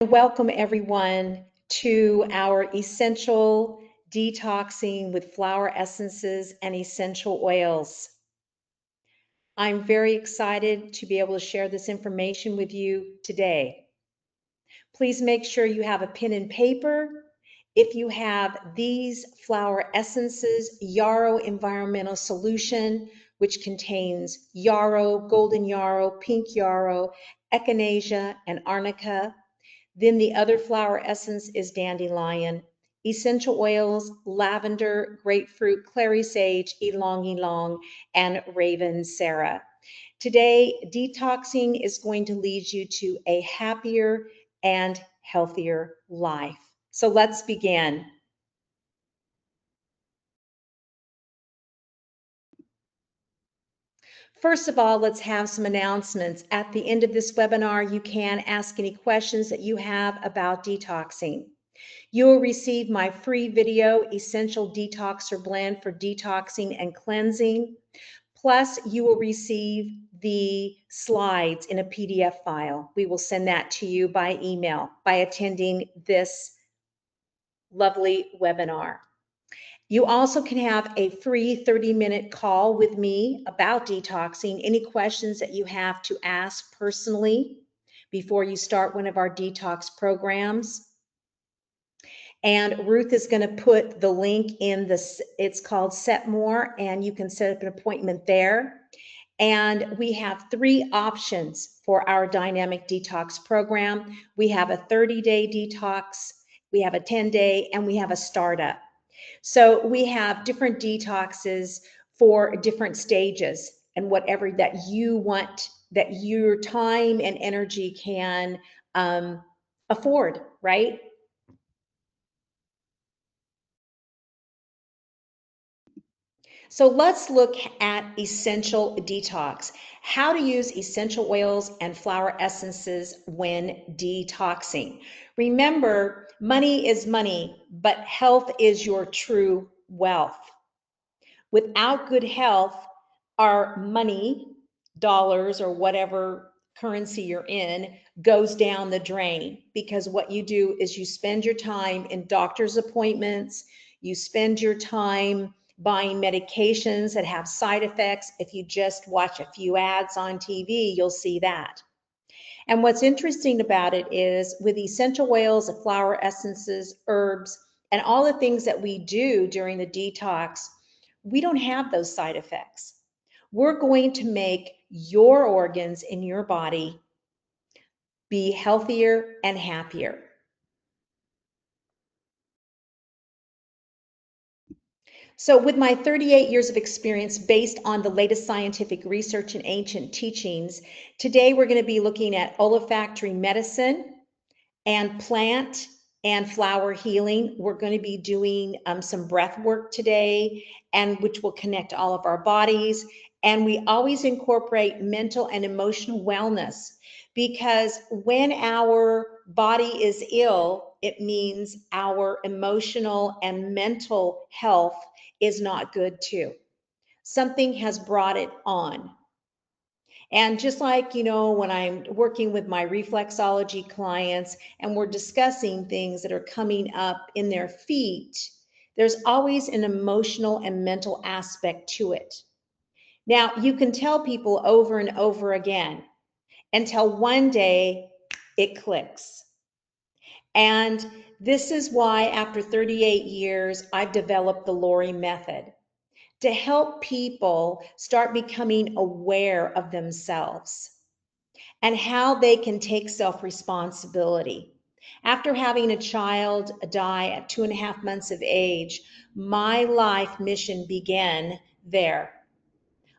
Welcome everyone to our essential detoxing with flower essences and essential oils. I'm very excited to be able to share this information with you today. Please make sure you have a pen and paper. If you have these flower essences, yarrow environmental solution, which contains yarrow, golden yarrow, pink yarrow, echinacea, and arnica. Then the other flower essence is dandelion. Essential oils, lavender, grapefruit, clary sage, ylang ylang, and raven sarah. Today, detoxing is going to lead you to a happier and healthier life. So let's begin. First of all, let's have some announcements. At the end of this webinar, you can ask any questions that you have about detoxing. You will receive my free video, Essential Detoxer Blend for detoxing and cleansing. Plus, you will receive the slides in a PDF file. We will send that to you by email by attending this lovely webinar. You also can have a free 30-minute call with me about detoxing. Any questions that you have to ask personally before you start one of our detox programs. And Ruth is going to put the link in this. It's called Set More, and you can set up an appointment there. And we have 3 options for our dynamic detox program. We have a 30-day detox, we have a 10-day, and we have a startup. So we have different detoxes for different stages and whatever that you want, that your time and energy can afford, right? So let's look at essential detox, how to use essential oils and flower essences when detoxing. Remember, money is money, but health is your true wealth. Without good health, our money, dollars, or whatever currency you're in, goes down the drain, because what you do is you spend your time in doctor's appointments, you spend your time buying medications that have side effects. If you just watch a few ads on TV, you'll see that. And what's interesting about it is with essential oils, flower essences, herbs, and all the things that we do during the detox, we don't have those side effects. We're going to make your organs in your body be healthier and happier. So with my 38 years of experience based on the latest scientific research and ancient teachings, today we're going to be looking at olfactory medicine and plant and flower healing. We're going to be doing some breath work today, and which will connect all of our bodies. And we always incorporate mental and emotional wellness, because when our body is ill, it means our emotional and mental health is not good too. Something has brought it on. And just like, when I'm working with my reflexology clients and we're discussing things that are coming up in their feet, there's always an emotional and mental aspect to it. Now, you can tell people over and over again until one day it clicks. And this is why after 38 years, I've developed the Lorrie method to help people start becoming aware of themselves and how they can take self-responsibility. After having a child die at 2.5 months of age, my life mission began there.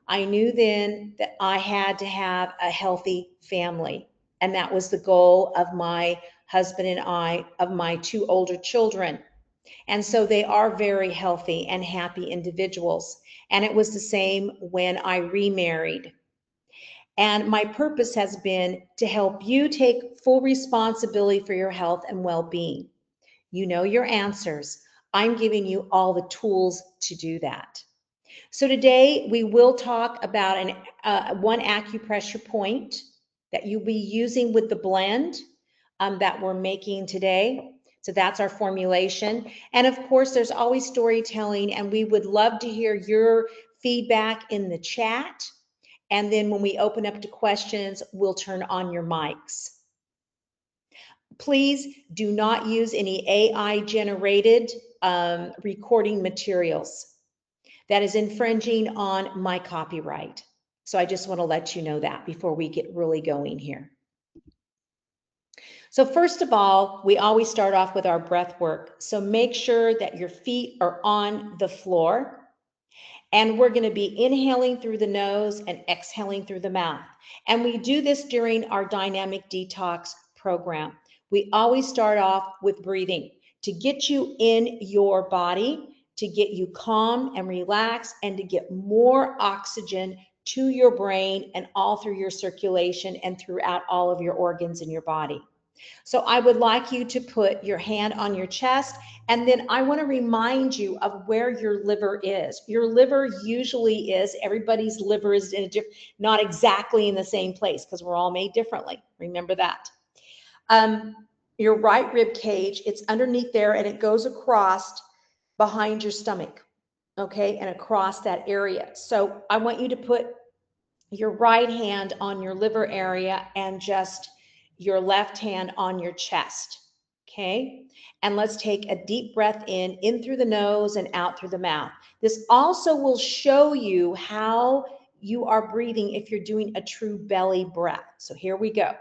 I knew then that I had to have a healthy family, and that was the goal of my husband and I, of my 2 older children. And so they are very healthy and happy individuals. And it was the same when I remarried. And my purpose has been to help you take full responsibility for your health and well-being. You know your answers. I'm giving you all the tools to do that. So today we will talk about one acupressure point that you'll be using with the blend. that we're making today. So that's our formulation. And of course, there's always storytelling, and we would love to hear your feedback in the chat. And then when we open up to questions, we'll turn on your mics. Please do not use any AI generated recording materials. That is infringing on my copyright. So I just want to let you know that before we get really going here. So first of all, we always start off with our breath work. So make sure that your feet are on the floor. And we're going to be inhaling through the nose and exhaling through the mouth. And we do this during our dynamic detox program. We always start off with breathing to get you in your body, to get you calm and relaxed, and to get more oxygen to your brain and all through your circulation and throughout all of your organs in your body. So I would like you to put your hand on your chest, and then I want to remind you of where your liver is. Your liver usually is, everybody's liver is in a not exactly in the same place because we're all made differently. Remember that. Your right rib cage, it's underneath there and it goes across behind your stomach, okay, and across that area. So I want you to put your right hand on your liver area and just your left hand on your chest, okay? And let's take a deep breath in through the nose and out through the mouth. This also will show you how you are breathing if you're doing a true belly breath. So here we go.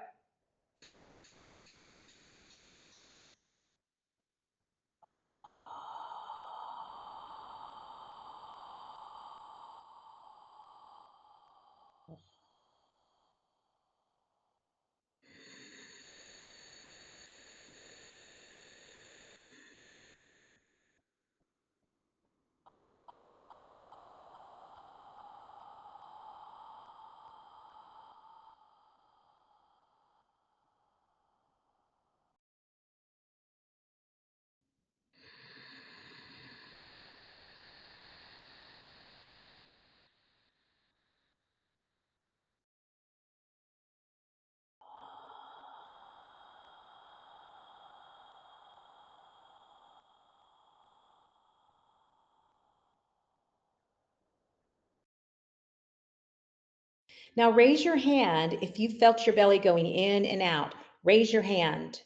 Now raise your hand if you felt your belly going in and out. Raise your hand.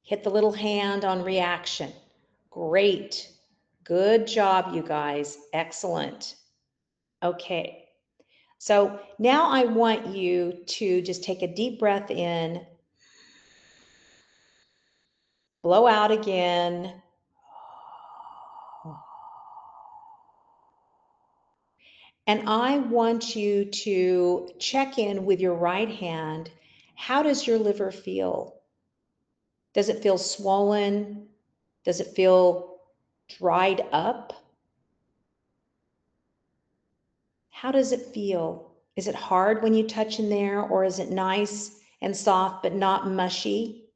Hit the little hand on reaction. Great. Good job, you guys. Excellent. Okay. So now I want you to just take a deep breath in, blow out again. And I want you to check in with your right hand. How does your liver feel? Does it feel swollen? Does it feel dried up? How does it feel? Is it hard when you touch in there, or is it nice and soft but not mushy?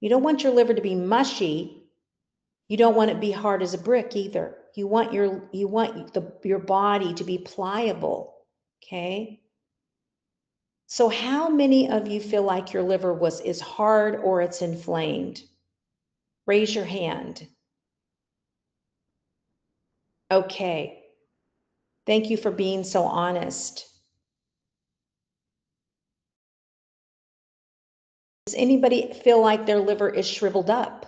You don't want your liver to be mushy. You don't want it to be hard as a brick either. You want your body to be pliable, okay? So how many of you feel like your liver is hard or it's inflamed? Raise your hand. Okay. Thank you for being so honest. Does anybody feel like their liver is shriveled up?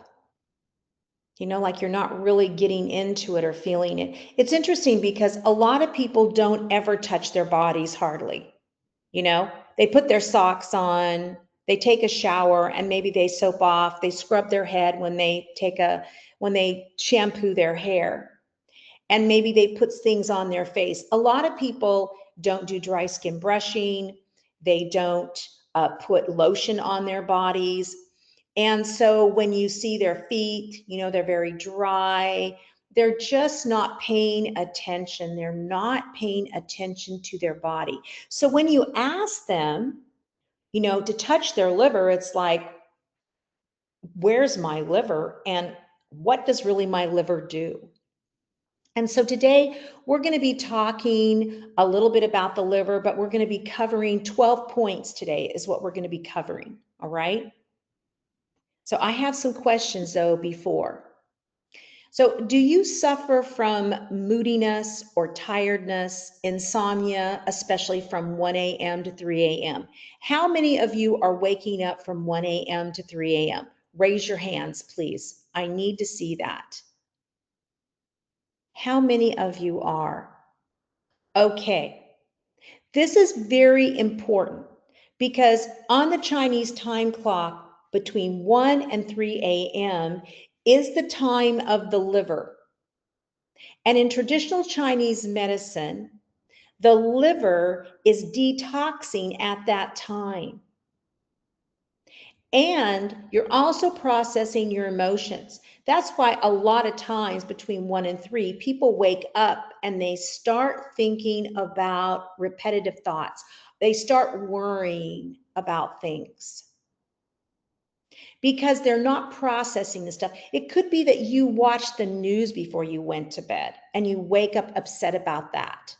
You know, like you're not really getting into it or feeling it. It's interesting because a lot of people don't ever touch their bodies hardly. You know, they put their socks on, they take a shower, and maybe they soap off, they scrub their head when they shampoo their hair, and maybe they put things on their face. A lot of people don't do dry skin brushing. They don't put lotion on their bodies. And so when you see their feet, you know, they're very dry. They're just not paying attention. They're not paying attention to their body. So when you ask them, you know, to touch their liver, it's like, where's my liver? And what does really my liver do? And so today we're going to be talking a little bit about the liver, but we're going to be covering 12 points today is what we're going to be covering. All right. So I have some questions though before. So do you suffer from moodiness or tiredness, insomnia, especially from 1 a.m. to 3 a.m.? How many of you are waking up from 1 a.m. to 3 a.m.? Raise your hands, please. I need to see that. How many of you are? Okay. This is very important because on the Chinese time clock, between 1 and 3 a.m. is the time of the liver. And in traditional Chinese medicine, the liver is detoxing at that time. And you're also processing your emotions. That's why a lot of times between 1 and 3, people wake up and they start thinking about repetitive thoughts. They start worrying about things because they're not processing the stuff. It could be that you watched the news before you went to bed and you wake up upset about that.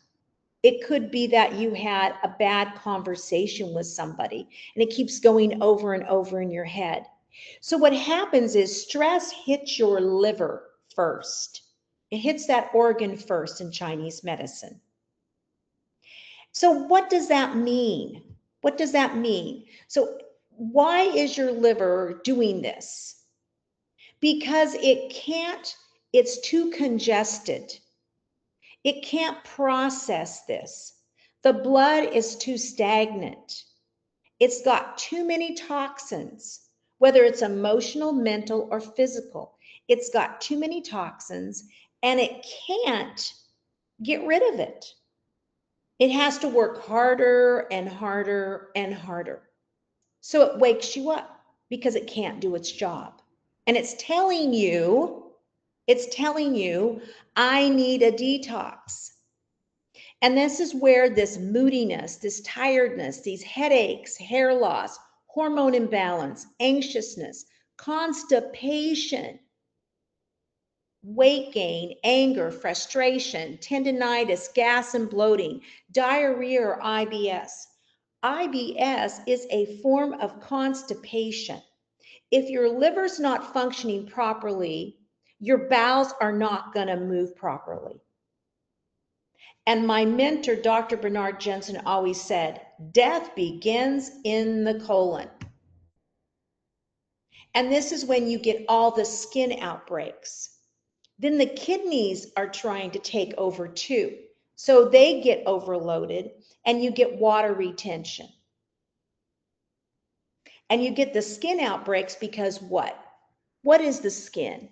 It could be that you had a bad conversation with somebody and it keeps going over and over in your head. So what happens is stress hits your liver first. It hits that organ first in Chinese medicine. So what does that mean? What does that mean? So why is your liver doing this? Because it's too congested. It can't process this. The blood is too stagnant. It's got too many toxins, whether it's emotional, mental, or physical. It's got too many toxins and it can't get rid of it. It has to work harder and harder and harder. So it wakes you up because it can't do its job. And it's telling you, I need a detox. And this is where this moodiness, this tiredness, these headaches, hair loss, hormone imbalance, anxiousness, constipation, weight gain, anger, frustration, tendinitis, gas and bloating, diarrhea or IBS. IBS is a form of constipation. If your liver's not functioning properly, your bowels are not going to move properly. And my mentor, Dr. Bernard Jensen, always said, death begins in the colon. And this is when you get all the skin outbreaks. Then the kidneys are trying to take over too. So they get overloaded and you get water retention. And you get the skin outbreaks because what? What is the skin?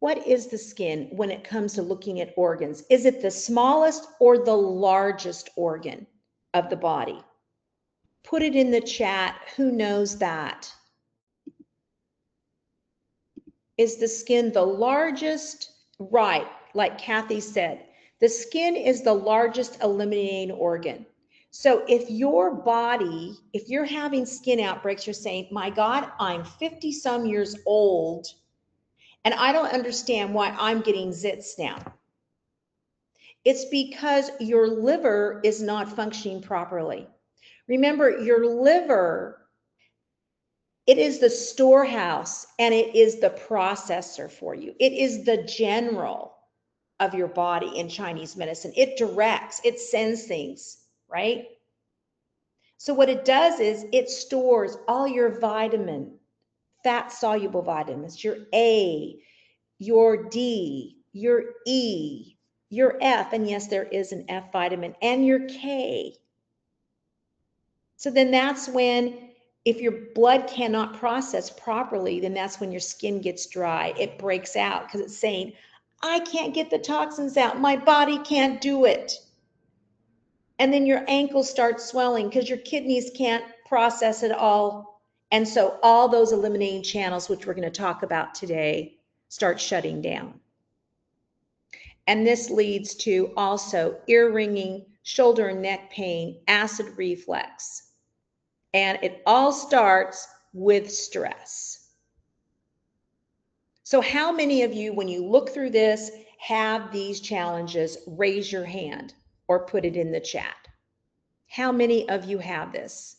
What is the skin when it comes to looking at organs? Is it the smallest or the largest organ of the body? Put it in the chat. Who knows that? Is the skin the largest? Right, like Kathy said, the skin is the largest eliminating organ. So if you're having skin outbreaks, you're saying, my God, I'm 50 some years old and I don't understand why I'm getting zits now. It's because your liver is not functioning properly. Remember, your liver, it is the storehouse and it is the processor for you. It is the general of your body in Chinese medicine. It directs, it sends things, right? So what it does is it stores all your fat soluble vitamins, your A, your D, your E, your F, and yes, there is an F vitamin, and your K. So then that's when, if your blood cannot process properly, then that's when your skin gets dry. It breaks out because it's saying, I can't get the toxins out. My body can't do it. And then your ankles start swelling because your kidneys can't process it all. And so all those eliminating channels, which we're going to talk about today, start shutting down. And this leads to also ear ringing, shoulder and neck pain, acid reflux. And it all starts with stress. So how many of you, when you look through this, have these challenges, raise your hand or put it in the chat. How many of you have this?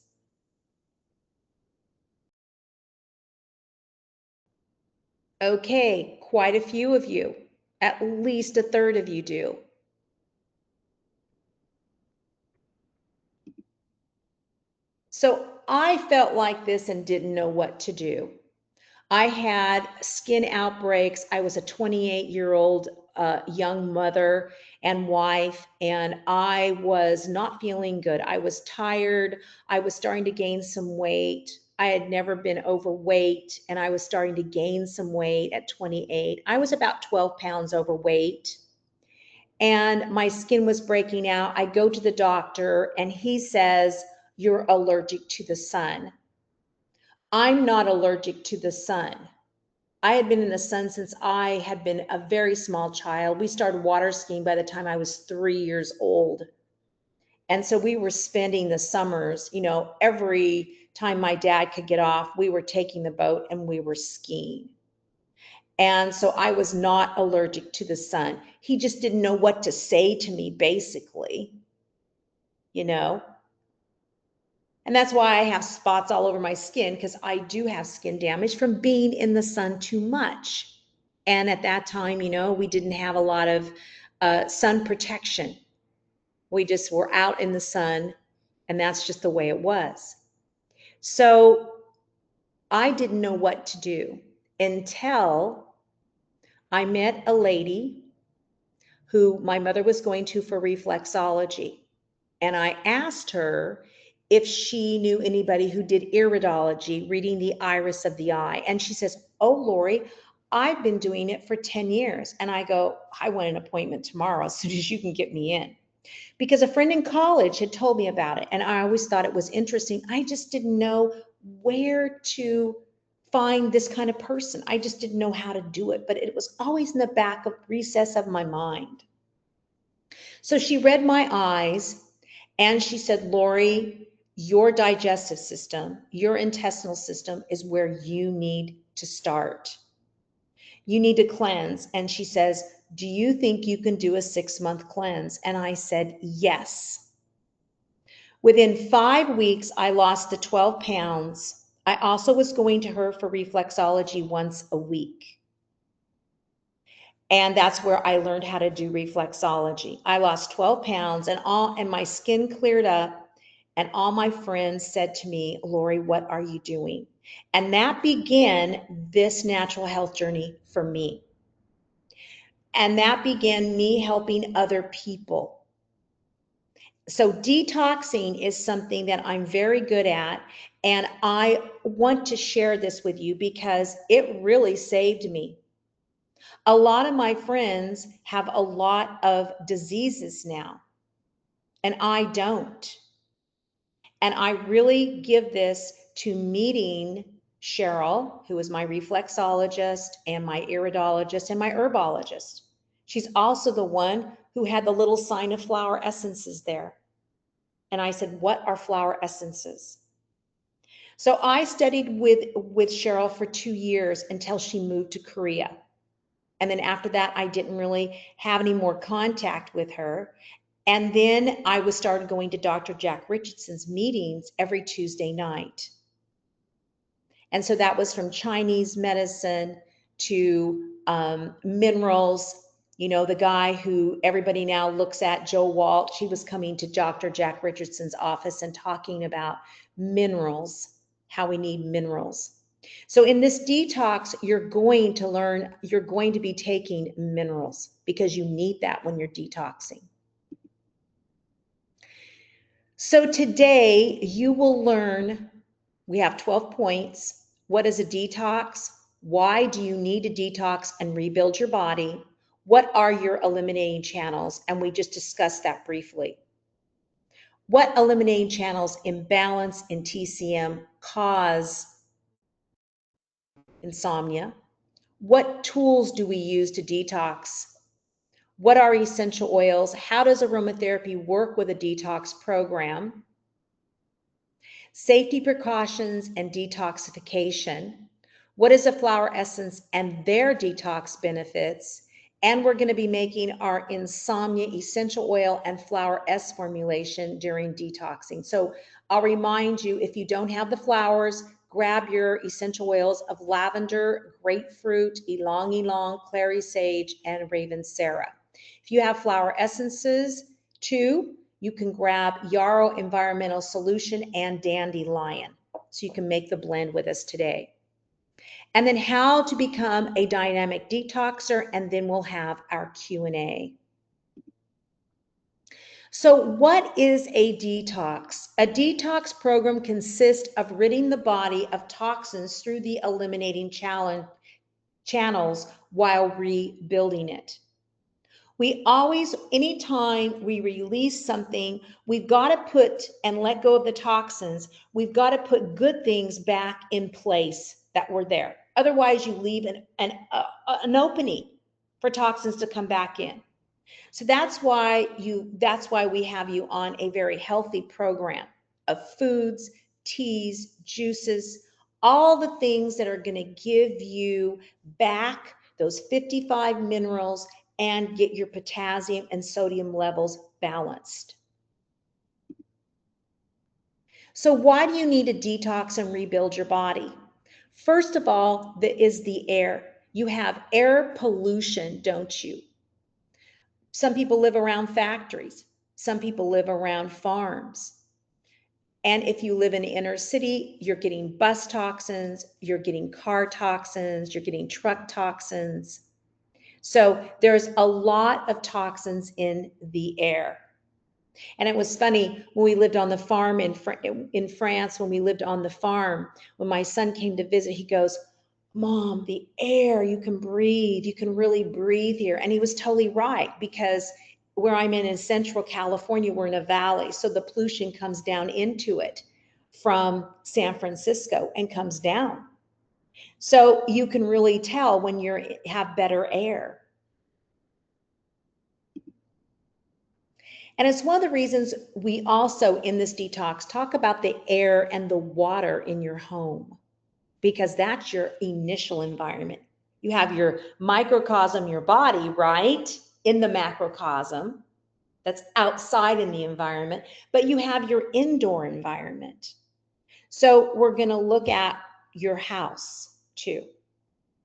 Okay, quite a few of you. At least a third of you do. So I felt like this and didn't know what to do. I had skin outbreaks. I was a 28-year-old young mother and wife, and I was not feeling good. I was tired. I was starting to gain some weight. I had never been overweight, and I was starting to gain some weight at 28. I was about 12 pounds overweight, and my skin was breaking out. I go to the doctor, and he says, "You're allergic to the sun." I'm not allergic to the sun. I had been in the sun since I had been a very small child. We started water skiing by the time I was 3 years old. And so we were spending the summers, every time my dad could get off, we were taking the boat and we were skiing. And so I was not allergic to the sun. He just didn't know what to say to me, basically, you know. And that's why I have spots all over my skin, because I do have skin damage from being in the sun too much. And at that time, we didn't have a lot of sun protection. We just were out in the sun, and that's just the way it was. So I didn't know what to do until I met a lady who my mother was going to for reflexology. And I asked her if she knew anybody who did iridology, reading the iris of the eye. And she says, "Oh, Lorrie, I've been doing it for 10 years. And I go, "I want an appointment tomorrow as soon as you can get me in." Because a friend in college had told me about it. And I always thought it was interesting. I just didn't know where to find this kind of person. I just didn't know how to do it. But it was always in the back of recess of my mind. So she read my eyes and she said, "Lorrie, your digestive system, your intestinal system is where you need to start. You need to cleanse." And she says, "Do you think you can do a 6-month cleanse?" And I said, "Yes." Within 5 weeks, I lost the 12 pounds. I also was going to her for reflexology once a week. And that's where I learned how to do reflexology. I lost 12 pounds and my skin cleared up, and all my friends said to me, "Lorrie, what are you doing?" And that began this natural health journey for me. And that began me helping other people. So detoxing is something that I'm very good at, and I want to share this with you because it really saved me. A lot of my friends have a lot of diseases now, and I don't. And I really give this to meeting Cheryl, who is my reflexologist and my iridologist and my herbologist. She's also the one who had the little sign of flower essences there. And I said, "What are flower essences?" So I studied with Cheryl for 2 years until she moved to Korea. And then after that, I didn't really have any more contact with her. And then I was started going to Dr. Jack Richardson's meetings every Tuesday night. And so that was from Chinese medicine to minerals. The guy who everybody now looks at, Joe Walt, she was coming to Dr. Jack Richardson's office and talking about minerals, how we need minerals. So in this detox, you're going to be taking minerals because you need that when you're detoxing. So today you will learn, we have 12 points. What is a detox? Why do you need to detox and rebuild your body? What are your eliminating channels? And we just discussed that briefly. What eliminating channels, imbalance in TCM, cause insomnia? What tools do we use to detox? What are essential oils? How does aromatherapy work with a detox program? Safety precautions and detoxification. What is a flower essence and their detox benefits? And we're going to be making our Insomnia essential oil and flower S formulation during detoxing. So I'll remind you, if you don't have the flowers, grab your essential oils of lavender, grapefruit, ylang ylang, clary sage, and raven sarah. If you have flower essences too, you can grab yarrow environmental solution and dandelion. So you can make the blend with us today. And then how to become a dynamic detoxer, and then we'll have our Q&A. So what is a detox? A detox program consists of ridding the body of toxins through the eliminating channels while rebuilding it. We always, anytime we release something, we've got to put and let go of the toxins. We've got to put good things back in place that were there. Otherwise, you leave an opening for toxins to come back in. So that's why we have you on a very healthy program of foods, teas, juices, all the things that are going to give you back those 55 minerals and get your potassium and sodium levels balanced. So why do you need to detox and rebuild your body? First of all, is the air. You have air pollution, don't you? Some people live around factories. Some people live around farms. And if you live in the inner city, you're getting bus toxins, you're getting car toxins, you're getting truck toxins. So there's a lot of toxins in the air. And it was funny when we lived on the farm in France, when we lived on the farm, when my son came to visit, he goes, Mom, the air, you can breathe, you can really breathe here. And he was totally right, because where I'm in Central California, we're in a valley. So the pollution comes down into it from San Francisco and comes down. So you can really tell when you have better air. And it's one of the reasons we also in this detox talk about the air and the water in your home, because that's your initial environment. You have your microcosm, your body, right? In the macrocosm, that's outside in the environment, but you have your indoor environment. So we're going to look at your house too,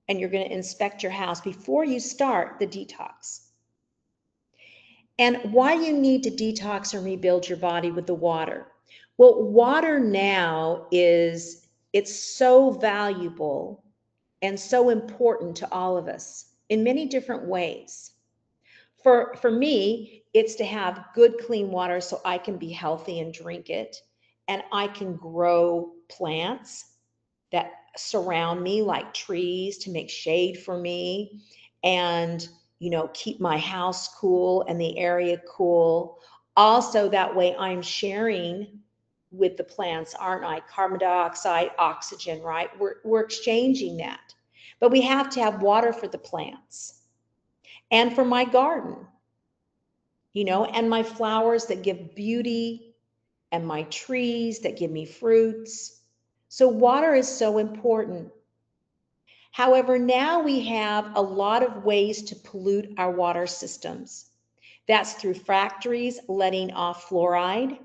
and you're going to inspect your house before you start the detox. And why you need to detox and rebuild your body with the water. Well, water now it's so valuable and so important to all of us in many different ways. For me, it's to have good, clean water so I can be healthy and drink it, and I can grow plants that surround me, like trees, to make shade for me, and keep my house cool and the area cool. Also, that way I'm sharing with the plants, aren't I? Carbon dioxide, oxygen, right? We're exchanging that. But we have to have water for the plants and for my garden, and my flowers that give beauty, and my trees that give me fruits. So water is so important. However, now we have a lot of ways to pollute our water systems. That's through factories letting off fluoride.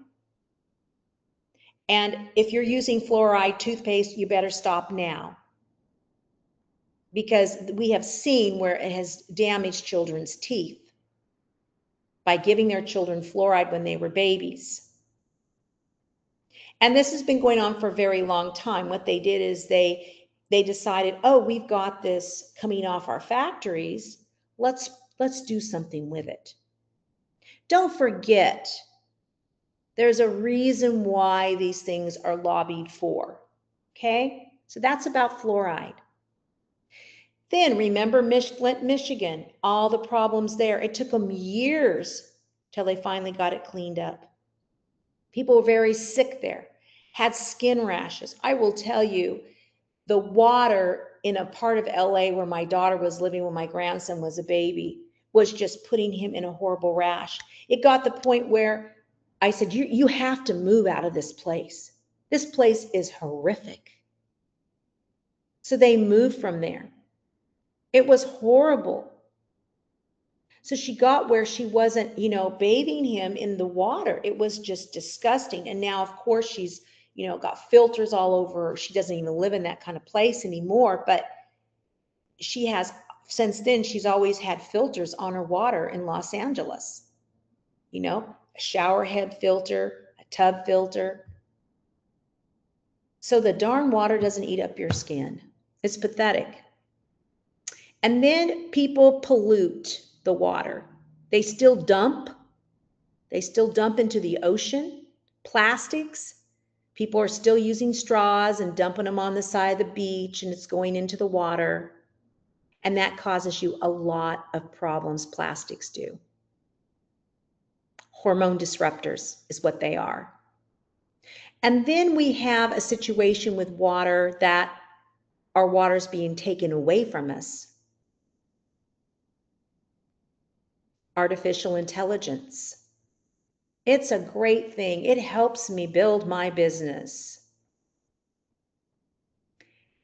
And if you're using fluoride toothpaste, you better stop now, because we have seen where it has damaged children's teeth by giving their children fluoride when they were babies. And this has been going on for a very long time. What they did is they decided, oh, we've got this coming off our factories. Let's do something with it. Don't forget, there's a reason why these things are lobbied for. Okay? So that's about fluoride. Then remember Flint, Michigan, all the problems there. It took them years till they finally got it cleaned up. People were very sick there, had skin rashes. I will tell you, the water in a part of LA where my daughter was living when my grandson was a baby was just putting him in a horrible rash. It got to the point where I said, you have to move out of this place. This place is horrific. So they moved from there. It was horrible. So she got where she wasn't, bathing him in the water. It was just disgusting. And now, of course, she's, got filters all over her. She doesn't even live in that kind of place anymore. But she has, since then, she's always had filters on her water in Los Angeles. A shower head filter, a tub filter. So the darn water doesn't eat up your skin. It's pathetic. And then people pollute the water. They still dump into the ocean plastics. People are still using straws and dumping them on the side of the beach, and it's going into the water. And that causes you a lot of problems. Plastics do. Hormone disruptors is what they are. And then we have a situation with water that our water's being taken away from us. Artificial intelligence. It's a great thing. It helps me build my business.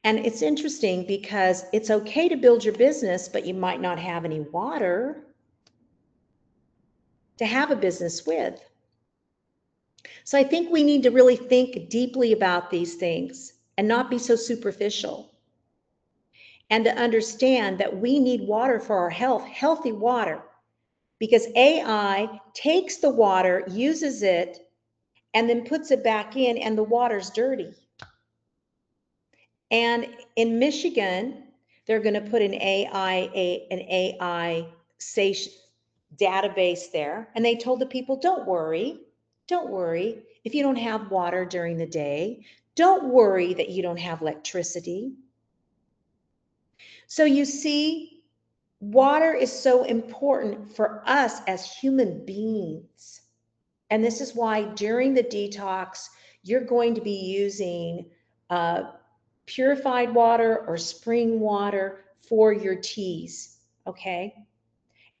And it's interesting because it's okay to build your business, but you might not have any water to have a business with. So I think we need to really think deeply about these things and not be so superficial. And to understand that we need water for our health, healthy water, because AI takes the water, uses it, and then puts it back in, and the water's dirty. And in Michigan, they're going to put an AI database there. And they told the people, don't worry if you don't have water during the day. Don't worry that you don't have electricity. So you see, water is so important for us as human beings. And this is why during the detox, you're going to be using purified water or spring water for your teas, okay?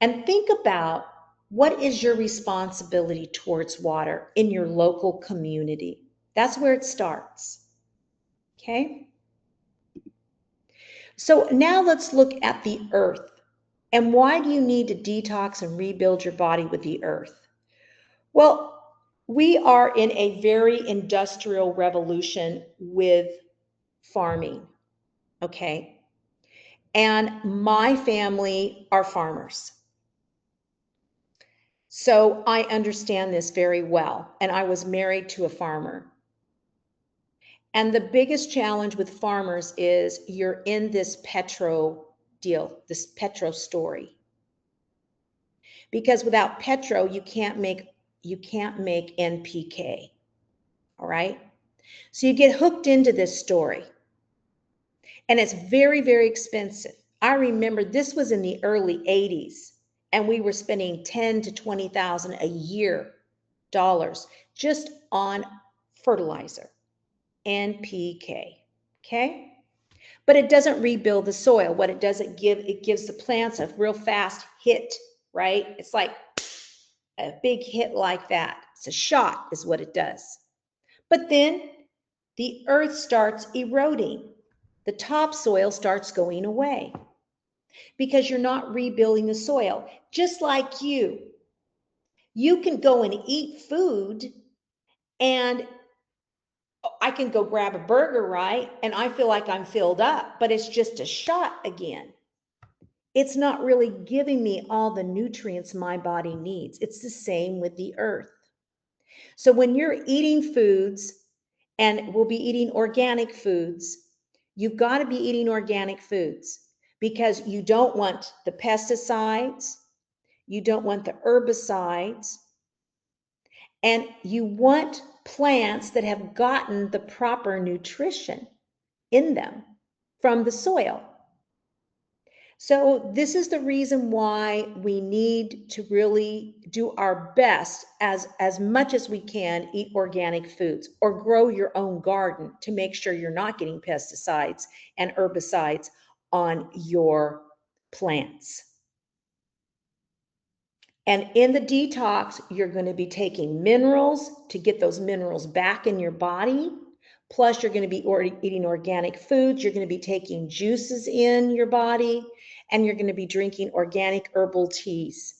And think about what is your responsibility towards water in your local community. That's where it starts, okay? So now let's look at the earth. And why do you need to detox and rebuild your body with the earth? Well, we are in a very industrial revolution with farming, okay? And my family are farmers. So I understand this very well. And I was married to a farmer. And the biggest challenge with farmers is you're in this petro deal, this petro story. Because without petro, you can't make NPK. All right? So you get hooked into this story. And it's very, very expensive. I remember this was in the early 80s, and we were spending 10 to 20,000 a year dollars just on fertilizer, NPK, okay? But it doesn't rebuild the soil. What it does, it gives the plants a real fast hit, right? It's like a big hit like that. It's a shot is what it does. But then the earth starts eroding. The topsoil starts going away because you're not rebuilding the soil. Just like you can go and eat food, and I can go grab a burger, right? And I feel like I'm filled up, but it's just a shot again. It's not really giving me all the nutrients my body needs. It's the same with the earth. So when you're eating foods, and we'll be eating organic foods, you've got to be eating organic foods because you don't want the pesticides, you don't want the herbicides, and you want plants that have gotten the proper nutrition in them from the soil. So this is the reason why we need to really do our best as much as we can, eat organic foods or grow your own garden to make sure you're not getting pesticides and herbicides on your plants. And in the detox, you're going to be taking minerals to get those minerals back in your body. Plus, you're going to be eating organic foods. You're going to be taking juices in your body. and you're going to be drinking organic herbal teas.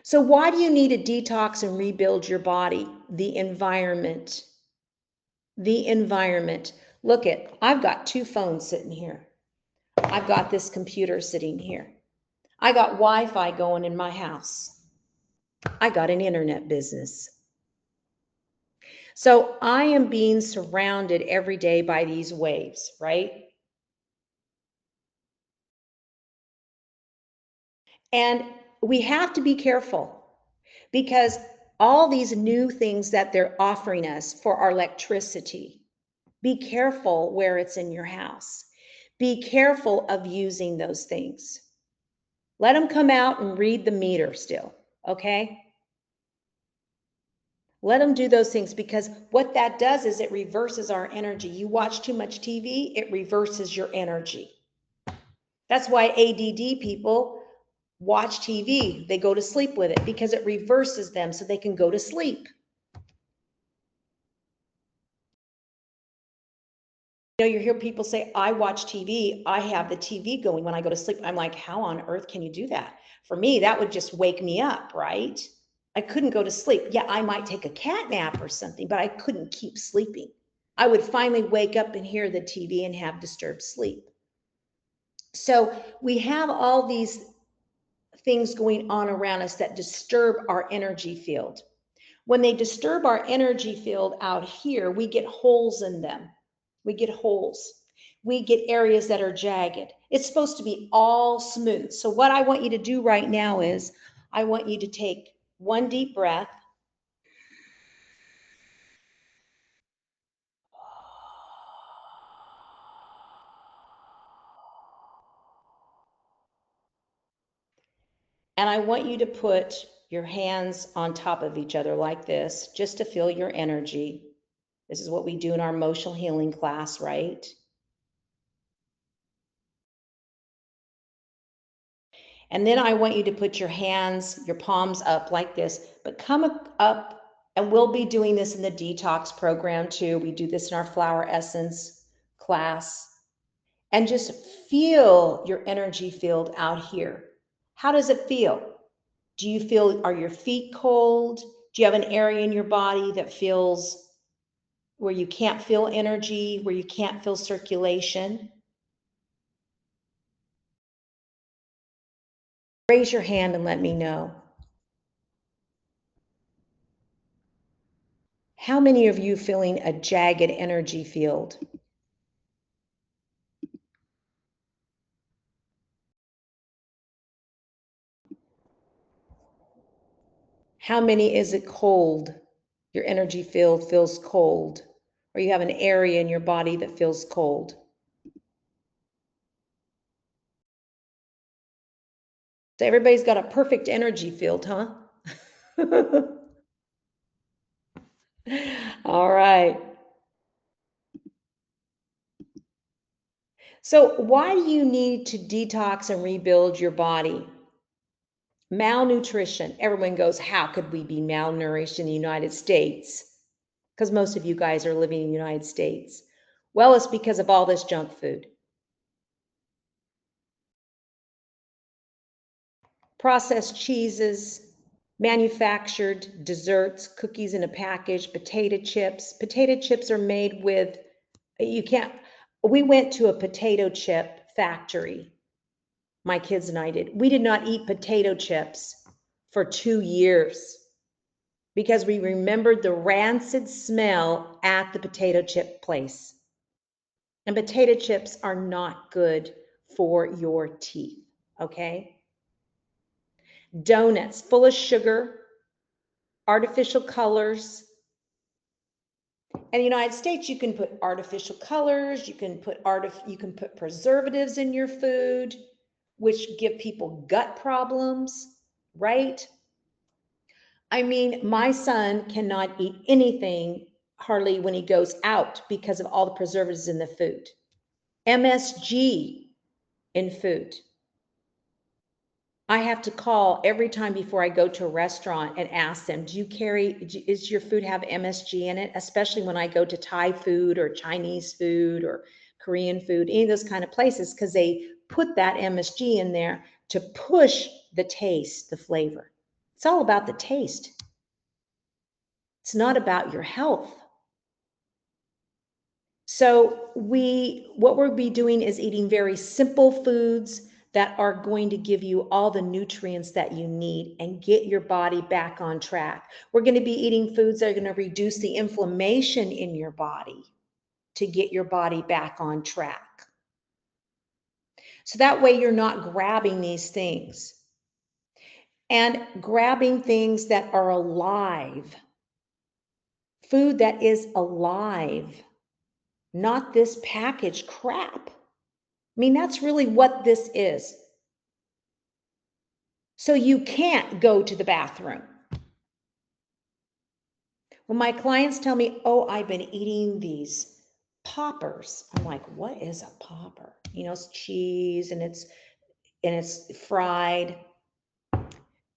So why do you need to detox and rebuild your body? The environment. The environment. Look I've got 2 phones sitting here. I've got this computer sitting here. I got Wi-Fi going in my house. I got an internet business. So I am being surrounded every day by these waves, right? And we have to be careful because all these new things that they're offering us for our electricity, be careful where it's in your house. Be careful of using those things. Let them come out and read the meter still, okay? Let them do those things because what that does is it reverses our energy. You watch too much TV, it reverses your energy. That's why ADD people watch TV. They go to sleep with it because it reverses them so they can go to sleep. You know, you hear people say, I watch TV. I have the TV going when I go to sleep. I'm like, how on earth can you do that? For me, that would just wake me up, right? I couldn't go to sleep. Yeah, I might take a cat nap or something, but I couldn't keep sleeping. I would finally wake up and hear the TV and have disturbed sleep. So we have all these things going on around us that disturb our energy field. When they disturb our energy field out here, we get holes in them. We get holes. We get areas that are jagged. It's supposed to be all smooth. So what I want you to do right now is I want you to take one deep breath. And I want you to put your hands on top of each other like this, just to feel your energy. This is what we do in our emotional healing class, right? And then I want you to put your hands, your palms up like this, but come up, and we'll be doing this in the detox program too. We do this in our flower essence class. And just feel your energy field out here. How does it feel? Do you feel, are your feet cold? Do you have an area in your body that feels where you can't feel energy, where you can't feel circulation? Raise your hand and let me know. How many of you feeling a jagged energy field? How many is it cold? Your energy field feels cold, or you have an area in your body that feels cold. So everybody's got a perfect energy field, huh? All right. So why do you need to detox and rebuild your body? Malnutrition. Everyone goes, how could we be malnourished in the United States? Because most of you guys are living in the United States. Well, it's because of all this junk food. Processed cheeses, manufactured desserts, cookies in a package, potato chips. Potato chips are made with, you can't, we went to a potato chip factory. My kids and I did. We did not eat potato chips for 2 years because we remembered the rancid smell at the potato chip place. And potato chips are not good for your teeth, okay? Donuts full of sugar, artificial colors. In the United States, you can put artificial colors, you can put preservatives in your food, which give people gut problems, right? I mean, my son cannot eat anything hardly when he goes out because of all the preservatives in the food. MSG in food. I have to call every time before I go to a restaurant and ask them, is your food have MSG in it? Especially when I go to Thai food or Chinese food or Korean food, any of those kind of places, because they put that MSG in there to push the taste, the flavor. It's all about the taste. It's not about your health. So what we'll be doing is eating very simple foods that are going to give you all the nutrients that you need and get your body back on track. We're going to be eating foods that are going to reduce the inflammation in your body to get your body back on track. So that way you're not grabbing these things and grabbing things that are alive. Food that is alive, not this packaged crap. I mean, that's really what this is. So you can't go to the bathroom. When my clients tell me, oh, I've been eating these poppers, I'm like, what is a popper? You know, it's cheese and it's fried.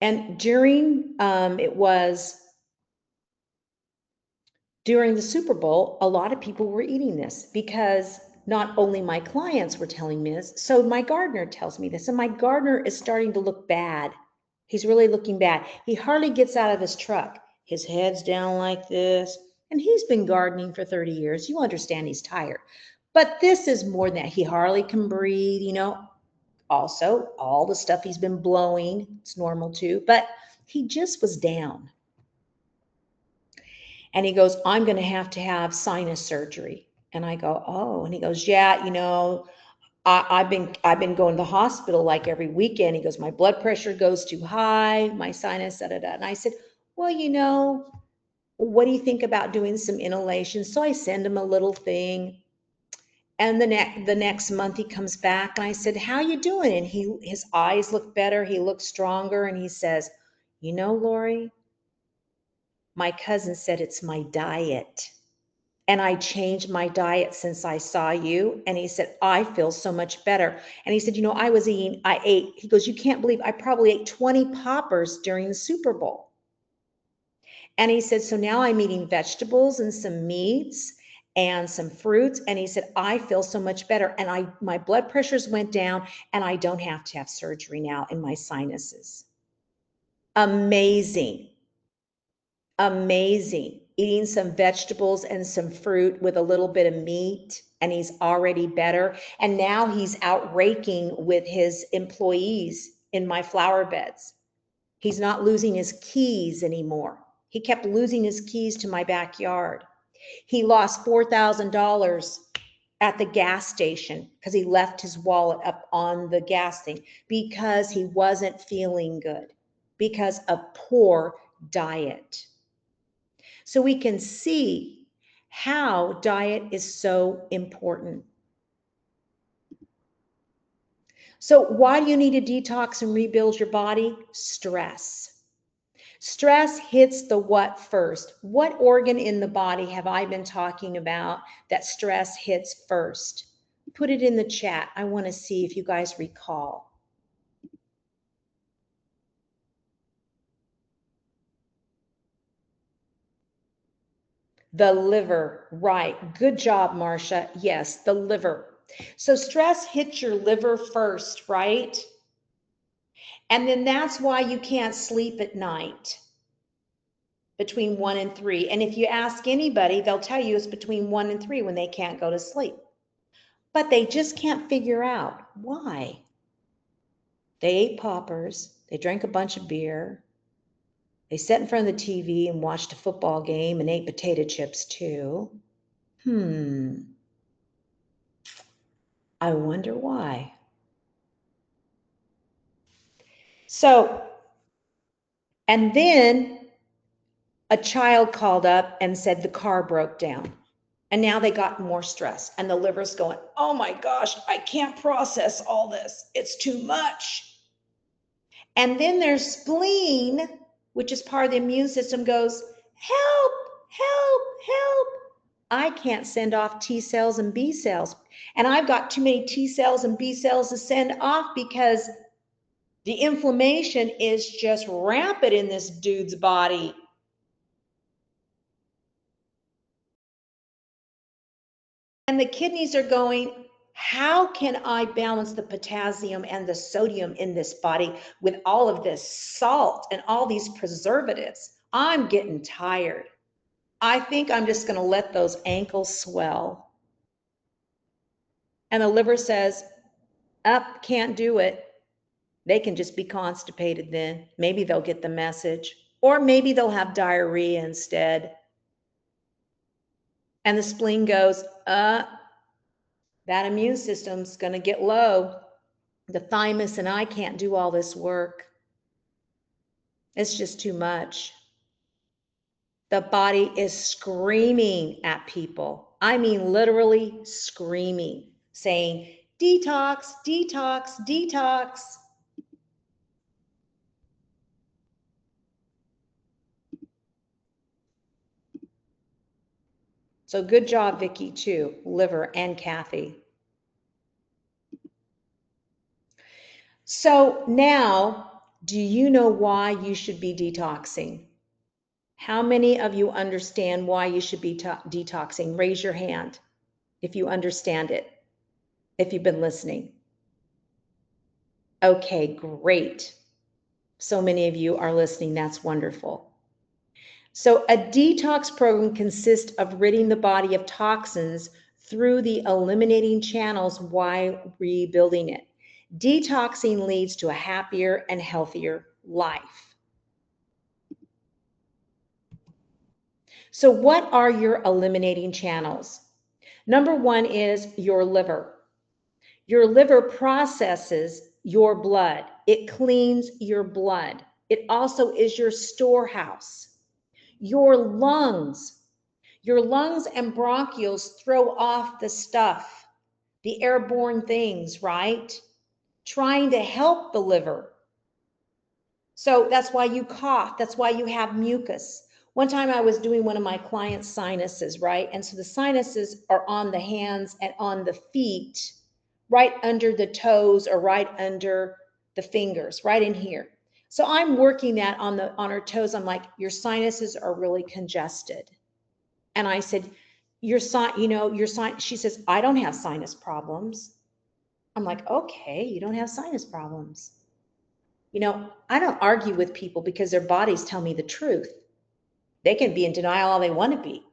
And during the Super Bowl, a lot of people were eating this because not only my clients were telling me this, so my gardener tells me this, and my gardener is starting to look bad. He's really looking bad. He hardly gets out of his truck. His head's down like this, and he's been gardening for 30 years. You understand he's tired. But this is more than that. He hardly can breathe, you know. Also, all the stuff he's been blowing, it's normal too, but he just was down. And he goes, I'm going to have sinus surgery. And I go, oh. And he goes, yeah, you know, I've been going to the hospital like every weekend. He goes, my blood pressure goes too high, my sinus, da da da. And I said, well, you know, what do you think about doing some inhalation? So I send him a little thing. And the next month he comes back and I said, how you doing? And his eyes look better. He looks stronger. And he says, you know, Lorrie, my cousin said it's my diet. And I changed my diet since I saw you. And he said, I feel so much better. And he said, you know, he goes, you can't believe I probably ate 20 poppers during the Super Bowl. And he said, so now I'm eating vegetables and some meats and some fruits. And he said, I feel so much better. And my blood pressures went down and I don't have to have surgery now in my sinuses. Amazing. Amazing. Eating some vegetables and some fruit with a little bit of meat, and he's already better. And now he's out raking with his employees in my flower beds. He's not losing his keys anymore. He kept losing his keys to my backyard. He lost $4,000 at the gas station because he left his wallet up on the gas thing because he wasn't feeling good because of poor diet. So we can see how diet is so important. So why do you need to detox and rebuild your body? Stress. Stress hits the what first? What organ in the body have I been talking about that stress hits first? Put it in the chat. I want to see if you guys recall. The liver, right. Good job, Marcia. Yes, the liver. So stress hits your liver first, right? And then that's why you can't sleep at night between 1 and 3. And if you ask anybody, they'll tell you it's between 1 and 3 when they can't go to sleep. But they just can't figure out why. They ate poppers, they drank a bunch of beer, they sat in front of the TV and watched a football game and ate potato chips too. I wonder why. So, and then a child called up and said the car broke down. And now they got more stress and the liver's going, oh my gosh, I can't process all this. It's too much. And then their spleen, which is part of the immune system, goes, help, help, help. I can't send off T cells and B cells. And I've got too many T cells and B cells to send off because the inflammation is just rampant in this dude's body. the kidneys are going, how can I balance the potassium and the sodium in this body with all of this salt and all these preservatives? I'm getting tired. I think I'm just going to let those ankles swell. And the liver says, up, can't do it. They can just be constipated then. Maybe they'll get the message. Or maybe they'll have diarrhea instead. And the spleen goes, that immune system's going to get low. The thymus and I can't do all this work. It's just too much. The body is screaming at people. I mean, literally screaming, saying, detox, detox, detox. So good job, Vicki, too, liver and Kathy. So now, do you know why you should be detoxing? How many of you understand why you should be detoxing? Raise your hand if you understand it, if you've been listening. Okay, great. So many of you are listening. That's wonderful. So a detox program consists of ridding the body of toxins through the eliminating channels while rebuilding it. Detoxing leads to a happier and healthier life. So what are your eliminating channels? Number one is your liver. Your liver processes your blood. It cleans your blood. It also is your storehouse. Your lungs and bronchioles throw off the stuff, the airborne things, right? Trying to help the liver. So that's why you cough. That's why you have mucus. One time I was doing one of my clients' sinuses, right? And so the sinuses are on the hands and on the feet, right under the toes or right under the fingers, right in here. So I'm working that on her toes. I'm like, your sinuses are really congested. And I said, your she says, I don't have sinus problems. I'm like, okay, you don't have sinus problems. I don't argue with people because their bodies tell me the truth. They can be in denial all they want to be,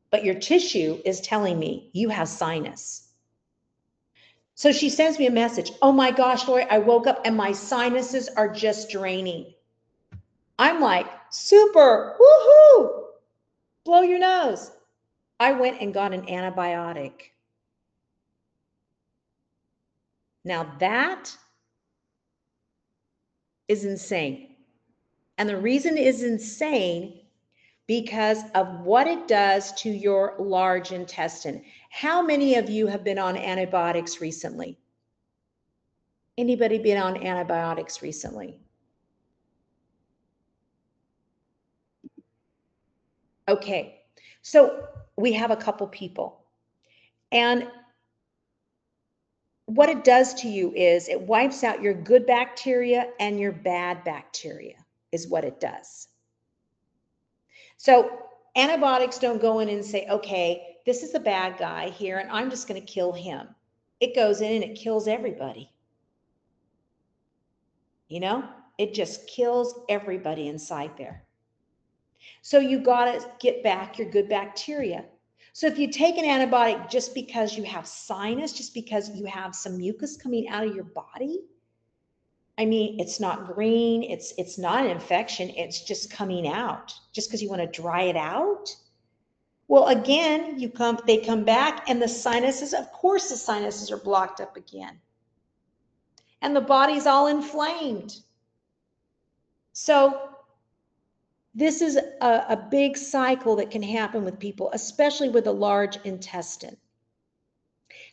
but your tissue is telling me you have sinus. So she sends me a message. Oh my gosh, Lorrie, I woke up and my sinuses are just draining. I'm like, super, woohoo, blow your nose. I went and got an antibiotic. Now that is insane. And the reason it is insane because of what it does to your large intestine. How many of you have been on antibiotics recently? Anybody been on antibiotics recently? Okay, so we have a couple people. And what it does to you is it wipes out your good bacteria and your bad bacteria is what it does. So antibiotics don't go in and say, okay, this is the bad guy here and I'm just going to kill him. It goes in and it kills everybody. It just kills everybody inside there. So you got to get back your good bacteria. So if you take an antibiotic just because you have sinus, just because you have some mucus coming out of your body, I mean, it's not green, it's not an infection, it's just coming out. Just because you want to dry it out? Well, again, they come back and the sinuses, of course the sinuses are blocked up again. And the body's all inflamed. So this is a big cycle that can happen with people, especially with the large intestine.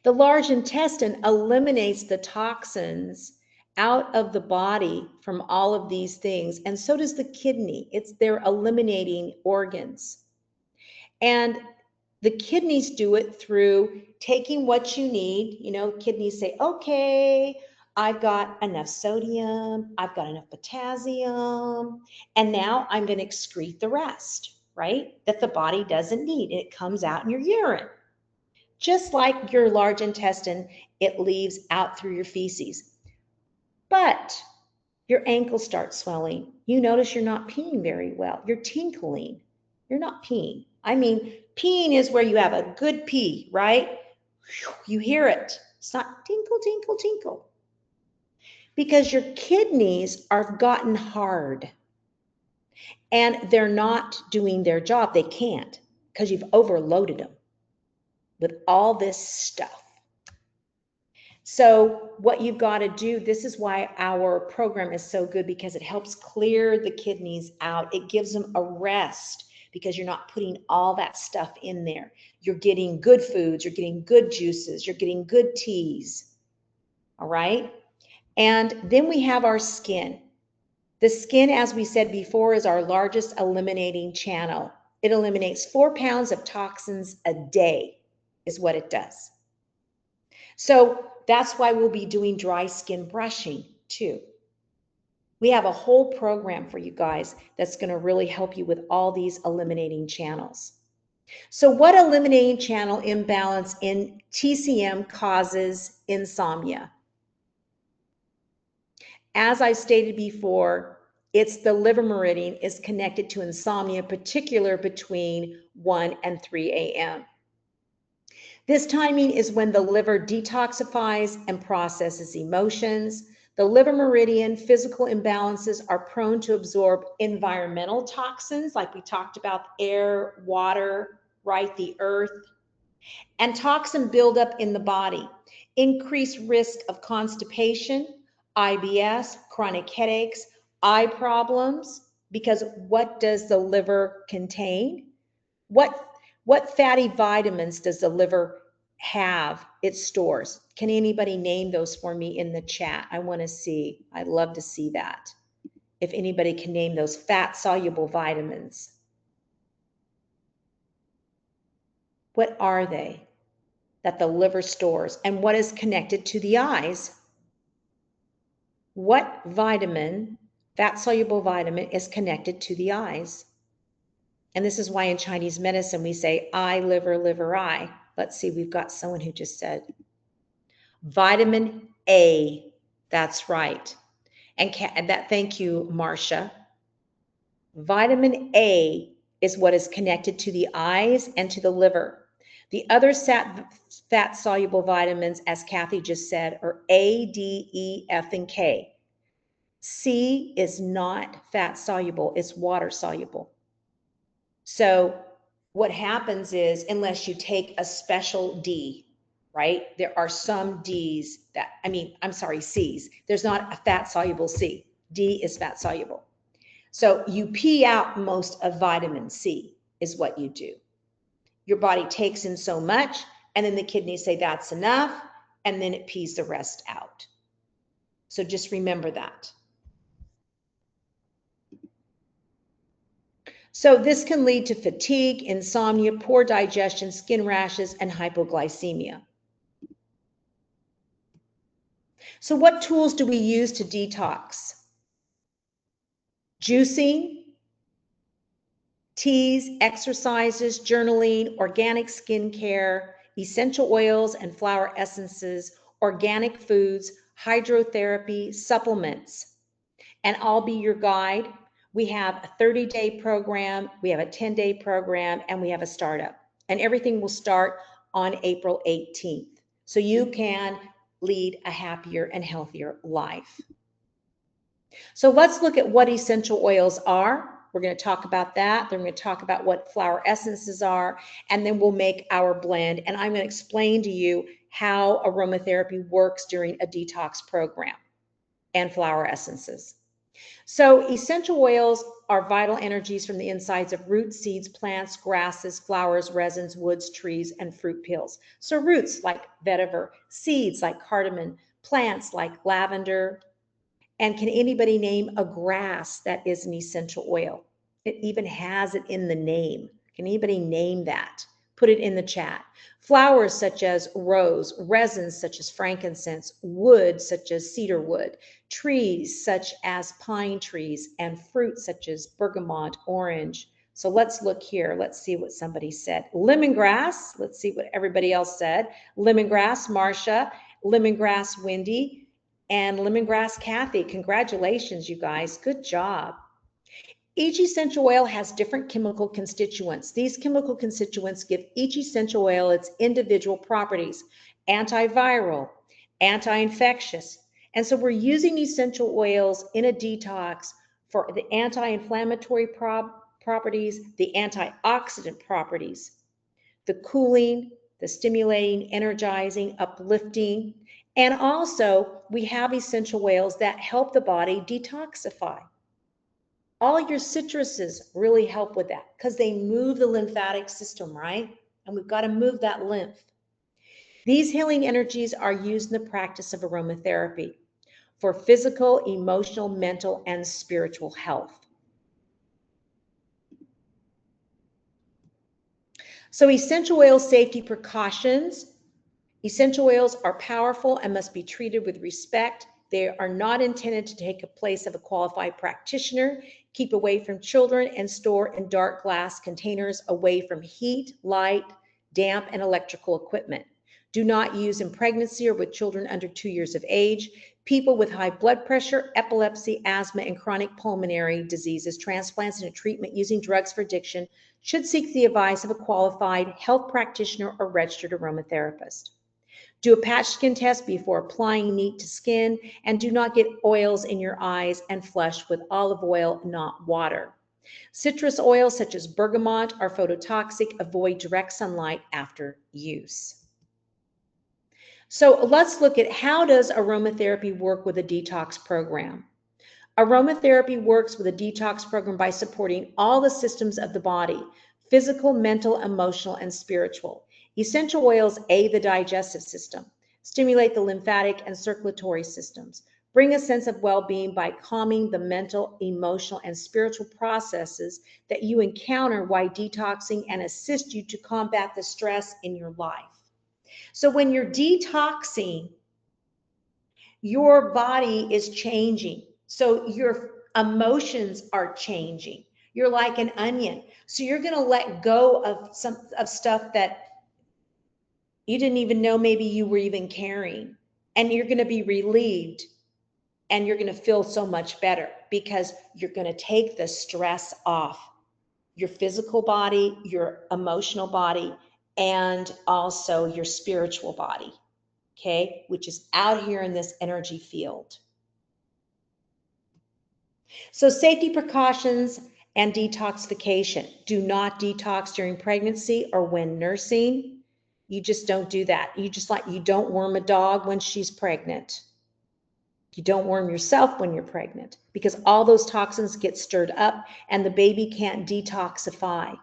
The large intestine eliminates the toxins out of the body from all of these things, and so does the kidney. They're eliminating organs. And the kidneys do it through taking what you need. Kidneys say, okay, I've got enough sodium, I've got enough potassium, and now I'm going to excrete the rest, right? That the body doesn't need. And it comes out in your urine. Just like your large intestine, it leaves out through your feces. But your ankles start swelling. You notice you're not peeing very well. You're tinkling. You're not peeing. I mean, peeing is where you have a good pee, right? You hear it. It's not tinkle, tinkle, tinkle. Because your kidneys are gotten hard and they're not doing their job. They can't because you've overloaded them with all this stuff. So what you've got to do, this is why our program is so good, because it helps clear the kidneys out. It gives them a rest because you're not putting all that stuff in there. You're getting good foods, you're getting good juices, you're getting good teas. All right. And then we have our skin. The skin, as we said before, is our largest eliminating channel. It eliminates 4 pounds of toxins a day, is what it does. So that's why we'll be doing dry skin brushing too. We have a whole program for you guys that's going to really help you with all these eliminating channels. So what eliminating channel imbalance in TCM causes insomnia? As I stated before, it's the liver meridian is connected to insomnia, particular between 1 and 3 a.m. This timing is when the liver detoxifies and processes emotions. The liver meridian physical imbalances are prone to absorb environmental toxins, like we talked about, air, water, right, the earth, and toxin buildup in the body. Increased risk of constipation, IBS, chronic headaches, eye problems, because what does the liver contain? What fatty vitamins does the liver have it stores? Can anybody name those for me in the chat? I want to see. I'd love to see that. If anybody can name those fat soluble vitamins. What are they that the liver stores, and what is connected to the eyes? What vitamin, fat soluble vitamin, is connected to the eyes? And this is why in Chinese medicine we say eye, liver, liver, eye. Let's see, we've got someone who just said vitamin A. That's right. And that, thank you, Marcia. Vitamin A is what is connected to the eyes and to the liver. The other fat soluble vitamins, as Kathy just said, are A, D, E, F, and K. C is not fat soluble, it's water soluble. So what happens is, unless you take a special D, right? There are some Ds that, Cs. There's not a fat soluble C. D is fat soluble. So you pee out most of vitamin C is what you do. Your body takes in so much, and then the kidneys say that's enough, and then it pees the rest out. So just remember that. So this can lead to fatigue, insomnia, poor digestion, skin rashes, and hypoglycemia. So what tools do we use to detox? Juicing, teas, exercises, journaling, organic skincare, essential oils and flower essences, organic foods, hydrotherapy, supplements. And I'll be your guide. We have a 30-day program, we have a 10-day program, and we have a startup. And everything will start on April 18th. So you can lead a happier and healthier life. So let's look at what essential oils are. We're going to talk about that. Then we're going to talk about what flower essences are, and then we'll make our blend. And I'm going to explain to you how aromatherapy works during a detox program and flower essences. So essential oils are vital energies from the insides of roots, seeds, plants, grasses, flowers, resins, woods, trees, and fruit peels. So roots like vetiver, seeds like cardamom, plants like lavender. And can anybody name a grass that is an essential oil? It even has it in the name. Can anybody name that? Put it in the chat. Flowers such as rose, resins such as frankincense, wood such as cedar wood, trees such as pine trees, and fruits such as bergamot, orange, So let's look here. Let's see what somebody said. Lemongrass. Let's see what everybody else said. Lemongrass, Marcia. Lemongrass, Wendy. And lemongrass, Kathy. Congratulations, you guys. Good job. Each essential oil has different chemical constituents. These chemical constituents give each essential oil its individual properties: antiviral, anti-infectious. And so we're using essential oils in a detox for the anti-inflammatory properties, the antioxidant properties, the cooling, the stimulating, energizing, uplifting. And also we have essential oils that help the body detoxify. All your citruses really help with that because they move the lymphatic system, right? And we've got to move that lymph. These healing energies are used in the practice of aromatherapy for physical, emotional, mental, and spiritual health. So essential oil safety precautions. Essential oils are powerful and must be treated with respect. They are not intended to take a place of a qualified practitioner. Keep away from children and store in dark glass containers away from heat, light, damp, and electrical equipment. Do not use in pregnancy or with children under 2 years of age. People with high blood pressure, epilepsy, asthma, and chronic pulmonary diseases, transplants, and treatment using drugs for addiction should seek the advice of a qualified health practitioner or registered aromatherapist. Do a patch skin test before applying neat to skin, and do not get oils in your eyes and flush with olive oil, not water. Citrus oils such as bergamot are phototoxic. Avoid direct sunlight after use. So let's look at how does aromatherapy work with a detox program. Aromatherapy works with a detox program by supporting all the systems of the body: physical, mental, emotional, and spiritual. Essential oils aid the digestive system, stimulate the lymphatic and circulatory systems, bring a sense of well-being by calming the mental, emotional, and spiritual processes that you encounter while detoxing, and assist you to combat the stress in your life. So when you're detoxing, your body is changing. So your emotions are changing. You're like an onion. So you're going to let go of some of stuff that you didn't even know maybe you were even carrying. And you're going to be relieved, and you're going to feel so much better because you're going to take the stress off your physical body, your emotional body, and also your spiritual body, okay, which is out here in this energy field. So safety precautions and detoxification. Do not detox during pregnancy or when nursing. You just don't do that. You don't worm a dog when she's pregnant. You don't worm yourself when you're pregnant, because all those toxins get stirred up and the baby can't detoxify.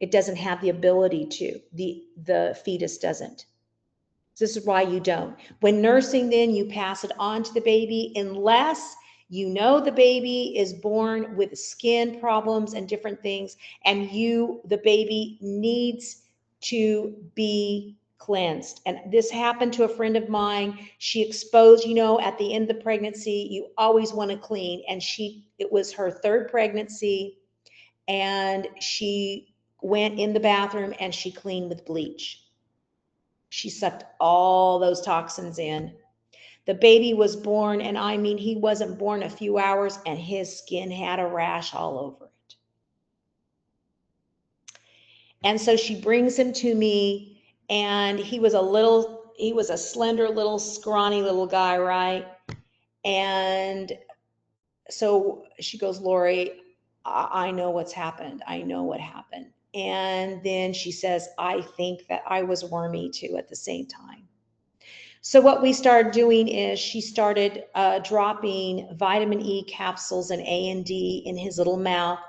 It doesn't have the ability to. The fetus doesn't. This is why you don't. When nursing, then you pass it on to the baby unless you know the baby is born with skin problems and different things, and the baby needs to be cleansed. And this happened to a friend of mine. She exposed, at the end of the pregnancy, you always want to clean. And it was her third pregnancy, and she went in the bathroom and she cleaned with bleach. She sucked all those toxins in. The baby was born, and I mean, he wasn't born a few hours and his skin had a rash all over it. And so she brings him to me, and he was a slender, little, scrawny little guy, right? And so she goes, Lorrie, I know what's happened. I know what happened. And then she says, I think that I was wormy too at the same time. So what we started doing is she started dropping vitamin E capsules and A and D in his little mouth,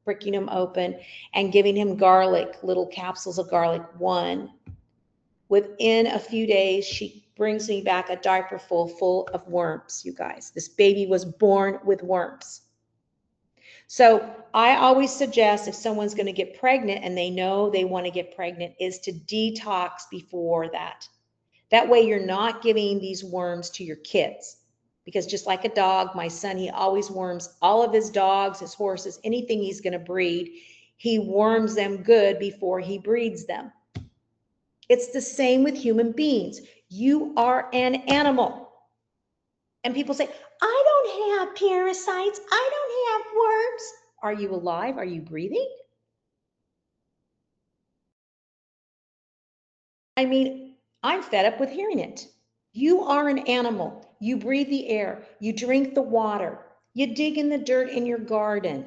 breaking them open, and giving him little capsules of garlic, one. Within a few days, she brings me back a diaper full of worms, you guys. This baby was born with worms. So I always suggest, if someone's going to get pregnant and they know they want to get pregnant, is to detox before that. That way you're not giving these worms to your kids, because just like a dog, my son, he always worms all of his dogs, his horses, anything he's going to breed. He worms them good before he breeds them. It's the same with human beings. You are an animal. And people say, I don't have parasites. I don't have worms. Are you alive? Are you breathing? I mean, I'm fed up with hearing it. You are an animal. You breathe the air. You drink the water. You dig in the dirt in your garden.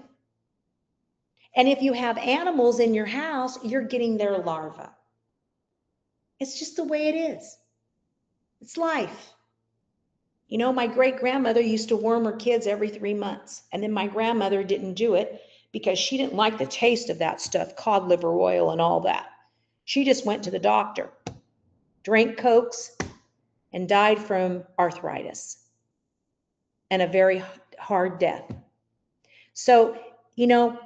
And if you have animals in your house, you're getting their larvae. It's just the way it is. It's life. You know, my great grandmother used to worm her kids every 3 months. And then my grandmother didn't do it because she didn't like the taste of that stuff, cod liver oil and all that. She just went to the doctor, drank Cokes, and died from arthritis and a very hard death. So, you know,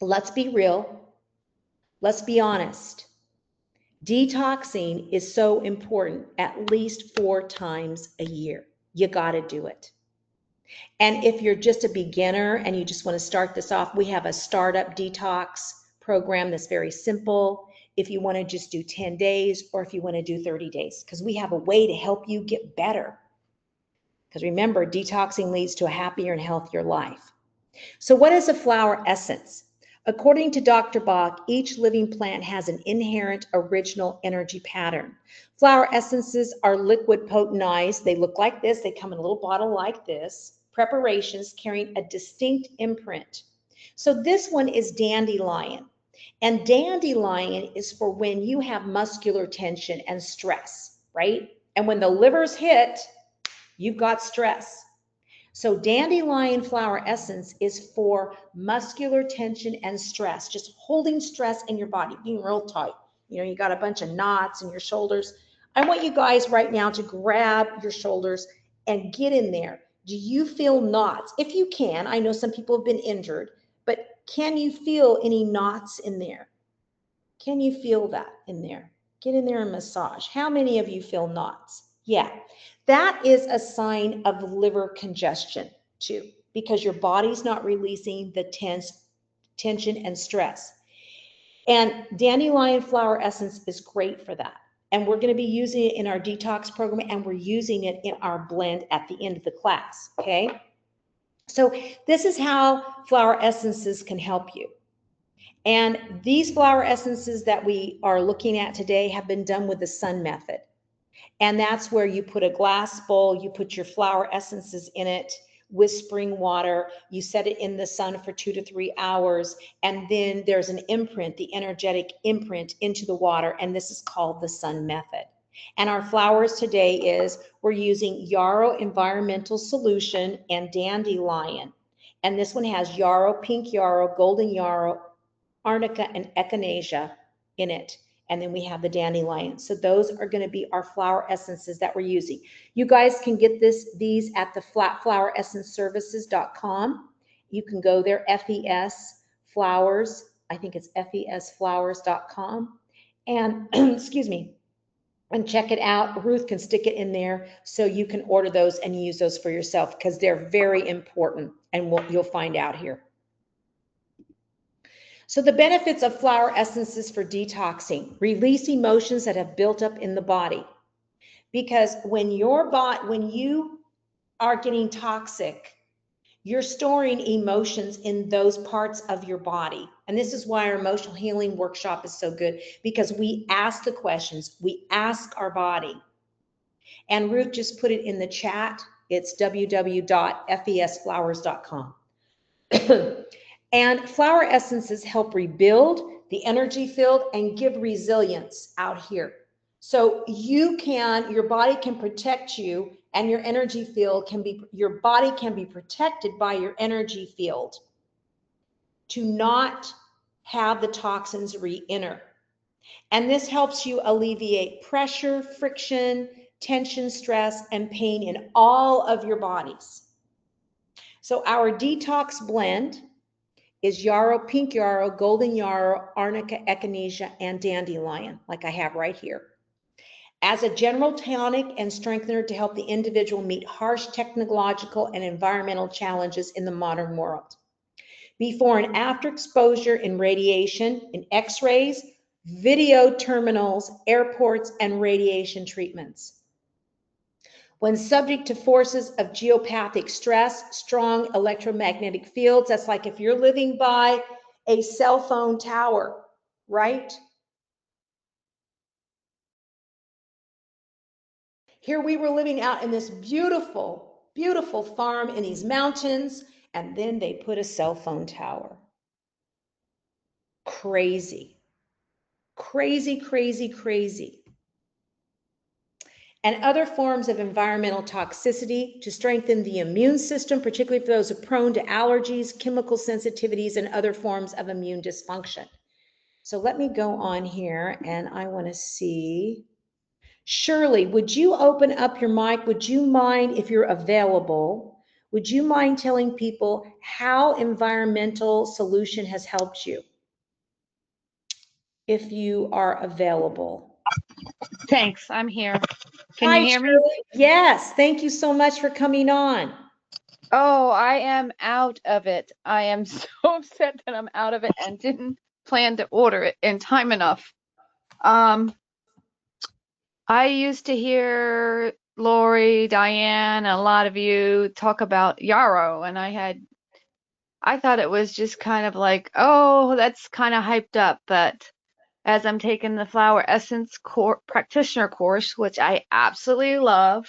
let's be real. Let's be honest. Detoxing is so important at least 4 times a year. You got to do it. And if you're just a beginner and you just want to start this off, we have a startup detox program that's very simple. If you want to just do 10 days or if you want to do 30 days, because we have a way to help you get better. Because remember, detoxing leads to a happier and healthier life. So what is a flower essence? According to Dr. Bach, each living plant has an inherent original energy pattern. Flower essences are liquid potentized. They look like this. They come in a little bottle like this. Preparations carrying a distinct imprint. So this one is dandelion. And dandelion is for when you have muscular tension and stress, right? And when the liver's hit, you've got stress. So dandelion flower essence is for muscular tension and stress, just holding stress in your body, being real tight. You know, you got a bunch of knots in your shoulders. I want you guys right now to grab your shoulders and get in there. Do you feel knots? If you can, I know some people have been injured, but can you feel any knots in there? Can you feel that in there? Get in there and massage. How many of you feel knots? Yeah, that is a sign of liver congestion too, because your body's not releasing the tension and stress. And dandelion flower essence is great for that. And we're going to be using it in our detox program, and we're using it in our blend at the end of the class, okay? So this is how flower essences can help you. And these flower essences that we are looking at today have been done with the sun method. And that's where you put a glass bowl, you put your flower essences in it with spring water, you set it in the sun for 2 to 3 hours, and then there's an imprint, the energetic imprint into the water, and this is called the sun method. And our flowers today is we're using yarrow environmental solution and dandelion. And this one has yarrow, pink yarrow, golden yarrow, arnica, and echinacea in it. And then we have the dandelion. So those are going to be our flower essences that we're using. You guys can get these at the flatfloweressenceservices.com. You can go there, FES Flowers. I think it's fesflowers.com. And excuse me, and check it out. Ruth can stick it in there so you can order those and use those for yourself because they're very important, and you'll find out here. So the benefits of flower essences for detoxing: release emotions that have built up in the body. Because when you are getting toxic, you're storing emotions in those parts of your body. And this is why our emotional healing workshop is so good, because we ask the questions, we ask our body. And Ruth just put it in the chat. It's www.fesflowers.com. And flower essences help rebuild the energy field and give resilience out here. So your body can protect you, and your energy field your body can be protected by your energy field to not have the toxins re-enter. And this helps you alleviate pressure, friction, tension, stress, and pain in all of your bodies. So our detox blend is yarrow, pink yarrow, golden yarrow, arnica, echinacea, and dandelion, like I have right here. as a general tonic and strengthener to help the individual meet harsh technological and environmental challenges in the modern world. Before and after exposure in radiation, in x-rays, video terminals, airports, and radiation treatments. When subject to forces of geopathic stress, strong electromagnetic fields, that's like if you're living by a cell phone tower, right? Here we were living out in this beautiful, beautiful farm in these mountains, and then they put a cell phone tower. Crazy. Crazy, crazy, crazy. And other forms of environmental toxicity to strengthen the immune system, particularly for those who are prone to allergies, chemical sensitivities, and other forms of immune dysfunction. So let me go on here and I want to see. Shirley, would you open up your mic? Would you mind, if you're available, would you mind telling people how environmental solution has helped you? If you are available. Thanks, I'm here. Can Hi, you hear me? Shirley. Yes, thank you so much for coming on. Oh, I am out of it. I am so upset that I'm out of it and didn't plan to order it in time enough. I used to hear Lorrie, Diane, a lot of you talk about yarrow, and I thought it was just kind of like, oh, that's kind of hyped up, but as I'm taking the flower essence practitioner course, which I absolutely love,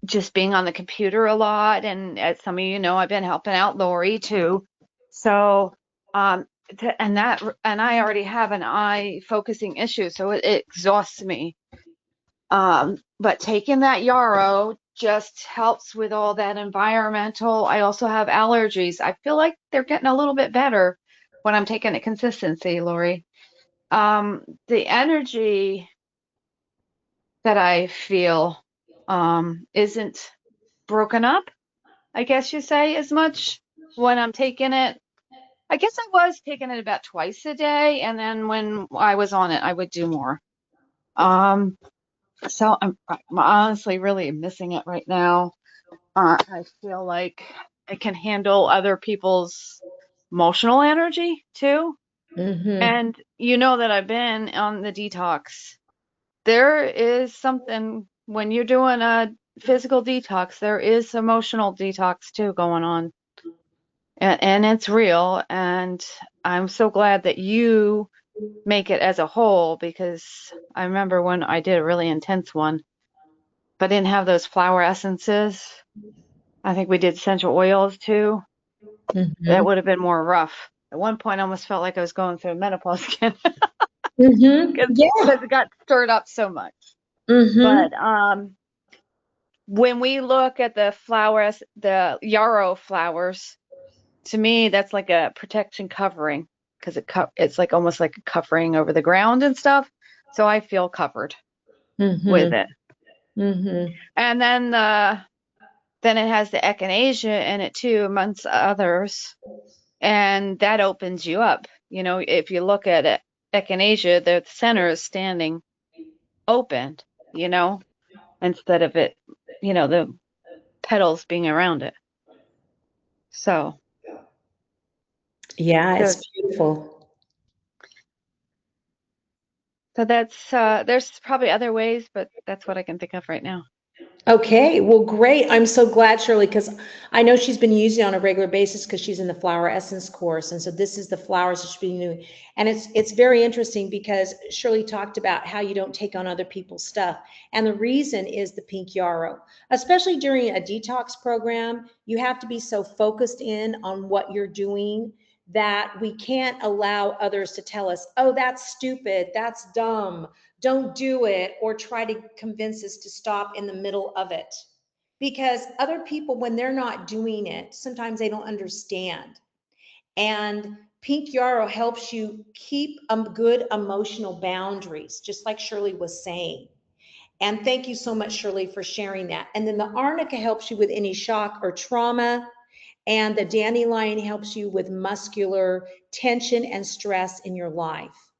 just being on the computer a lot, and as some of you know, I've been helping out Lorrie too. So, and I already have an eye focusing issue, so it exhausts me. But taking that yarrow just helps with all that environmental. I also have allergies. I feel like they're getting a little bit better when I'm taking it consistency, Lorrie. The energy that I feel isn't broken up, I guess you say, as much when I'm taking it. I guess I was taking it about twice a day, and then when I was on it, I would do more. So I'm honestly really missing it right now. I feel like I can handle other people's emotional energy too. And you know that I've been on the detox. There is something when you're doing a physical detox, there is emotional detox too going on. And it's real. And I'm so glad that you make it as a whole, because I remember when I did a really intense one, but didn't have those flower essences. I think we did essential oils too. That would have been more rough. At one point, I almost felt like I was going through menopause again because it got stirred up so much. But when we look at the flowers, the yarrow flowers, to me, that's like a protection covering, because it's like almost like a covering over the ground and stuff. So I feel covered with it. And then it has the echinacea in it too, amongst others, and that opens you up. You know, if you look at it, echinacea, the center is standing open, you know, instead of it, you know, the petals being around it. So yeah, it's beautiful. So that's there's probably other ways, but that's what I can think of right now. Okay, well, great. I'm so glad, Shirley, because I know she's been using it on a regular basis because she's in the flower essence course, and so this is the flowers that she's been doing. And it's very interesting because Shirley talked about how you don't take on other people's stuff, and the reason is the pink yarrow. Especially during a detox program, you have to be so focused in on what you're doing that we can't allow others to tell us, "Oh, that's stupid, that's dumb, don't do it," or try to convince us to stop in the middle of it. Because other people, when they're not doing it, sometimes they don't understand. And pink yarrow helps you keep good emotional boundaries, just like Shirley was saying. And thank you so much, Shirley, for sharing that. And then the arnica helps you with any shock or trauma. And the dandelion helps you with muscular tension and stress in your life.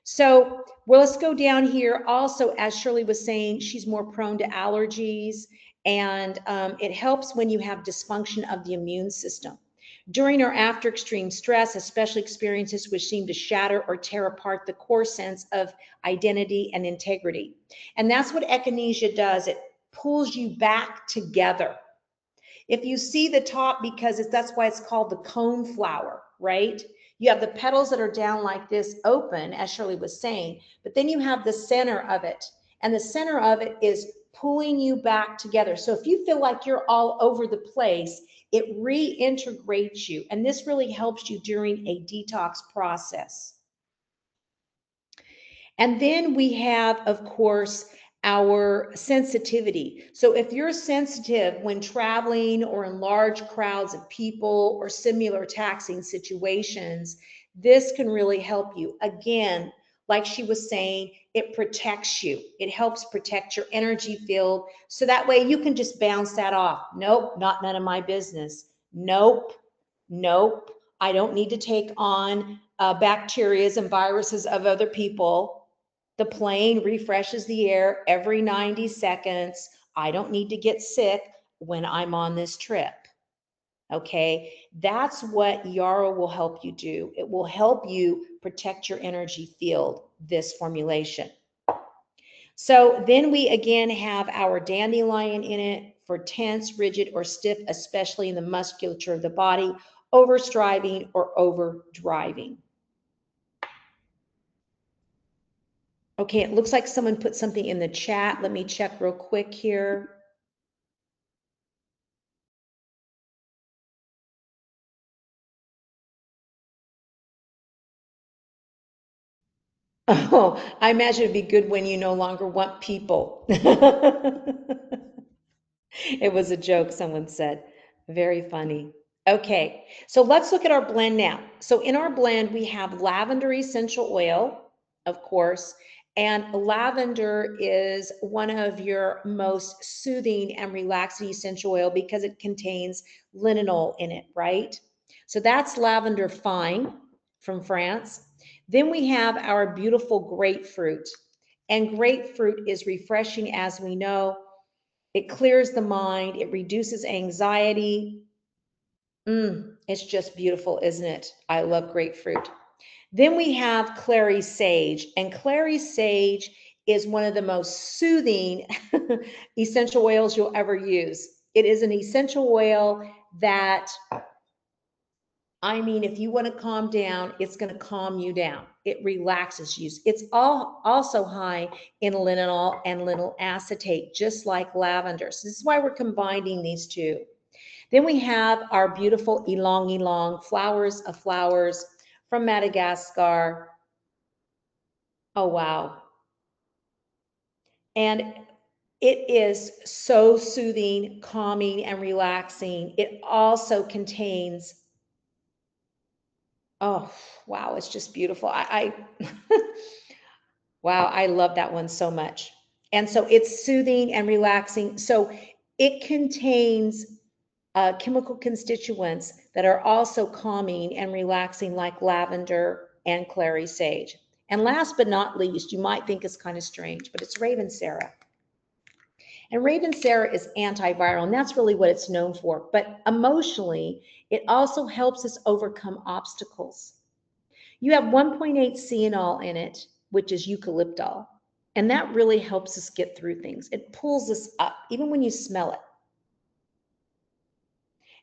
So, well, let's go down here. Also, as Shirley was saying, she's more prone to allergies, and it helps when you have dysfunction of the immune system. During or after extreme stress, especially experiences which seem to shatter or tear apart the core sense of identity and integrity. And that's what echinacea does. It pulls you back together. If you see the top, because that's why it's called the cone flower, right? You have the petals that are down like this open, as Shirley was saying, but then you have the center of it. And the center of it is pulling you back together. So if you feel like you're all over the place, it reintegrates you. And this really helps you during a detox process. And then we have, of course, our sensitivity. So if you're sensitive when traveling or in large crowds of people or similar taxing situations, this can really help you. Again, like she was saying, it protects you. It helps protect your energy field. So that way you can just bounce that off. Nope, not none of my business. Nope, nope. I don't need to take on bacterias and viruses of other people. The plane refreshes the air every 90 seconds. I don't need to get sick when I'm on this trip. Okay, that's what Yarrow will help you do. It will help you protect your energy field, this formulation. So then we again have our dandelion in it for tense, rigid, or stiff, especially in the musculature of the body, over striving or over driving. Okay, it looks like someone put something in the chat. Let me check real quick here. Oh, I imagine it'd be good when you no longer want people. It was a joke, someone said. Very funny. Okay, so let's look at our blend now. So in our blend, we have lavender essential oil, of course, and lavender is one of your most soothing and relaxing essential oil because it contains linalool in it, right? So that's lavender fine from France. Then we have our beautiful grapefruit, and grapefruit is refreshing, as we know. It clears the mind. It reduces anxiety. It's just beautiful, isn't it? I love grapefruit. Then we have clary sage, and clary sage is one of the most soothing essential oils you'll ever use. It is an essential oil that, I mean, if you want to calm down, it's going to calm you down. It relaxes you. It's also high in linalool and linalool acetate, just like lavender. So this is why we're combining these two. Then we have our beautiful ylang ylang, flowers of flowers from Madagascar. Oh, wow. And it is so soothing, calming, and relaxing. It also contains, oh, wow, it's just beautiful. Wow, I love that one so much. And so it's soothing and relaxing. So it contains chemical constituents that are also calming and relaxing, like lavender and clary sage. And last but not least, you might think it's kind of strange, but it's Ravensara. And Ravensara is antiviral, and that's really what it's known for. But emotionally, it also helps us overcome obstacles. You have 1.8 CNol in it, which is eucalyptol, and that really helps us get through things. It pulls us up, even when you smell it.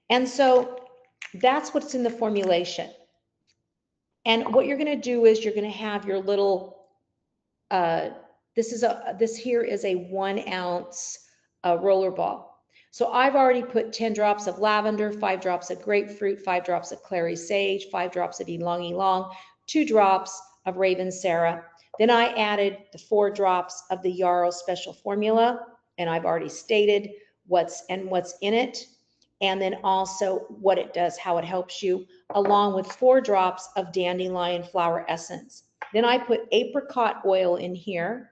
And so that's what's in the formulation. And what you're going to do is you're going to have your little, this here is a 1 ounce roller ball. So I've already put 10 drops of lavender, 5 drops of grapefruit, 5 drops of clary sage, 5 drops of ylang ylang, 2 drops of Ravensara. Then I added the 4 drops of the Yarrow Special Formula, and I've already stated what's in it, and then also what it does, how it helps you, along with 4 drops of dandelion flower essence. Then I put apricot oil in here,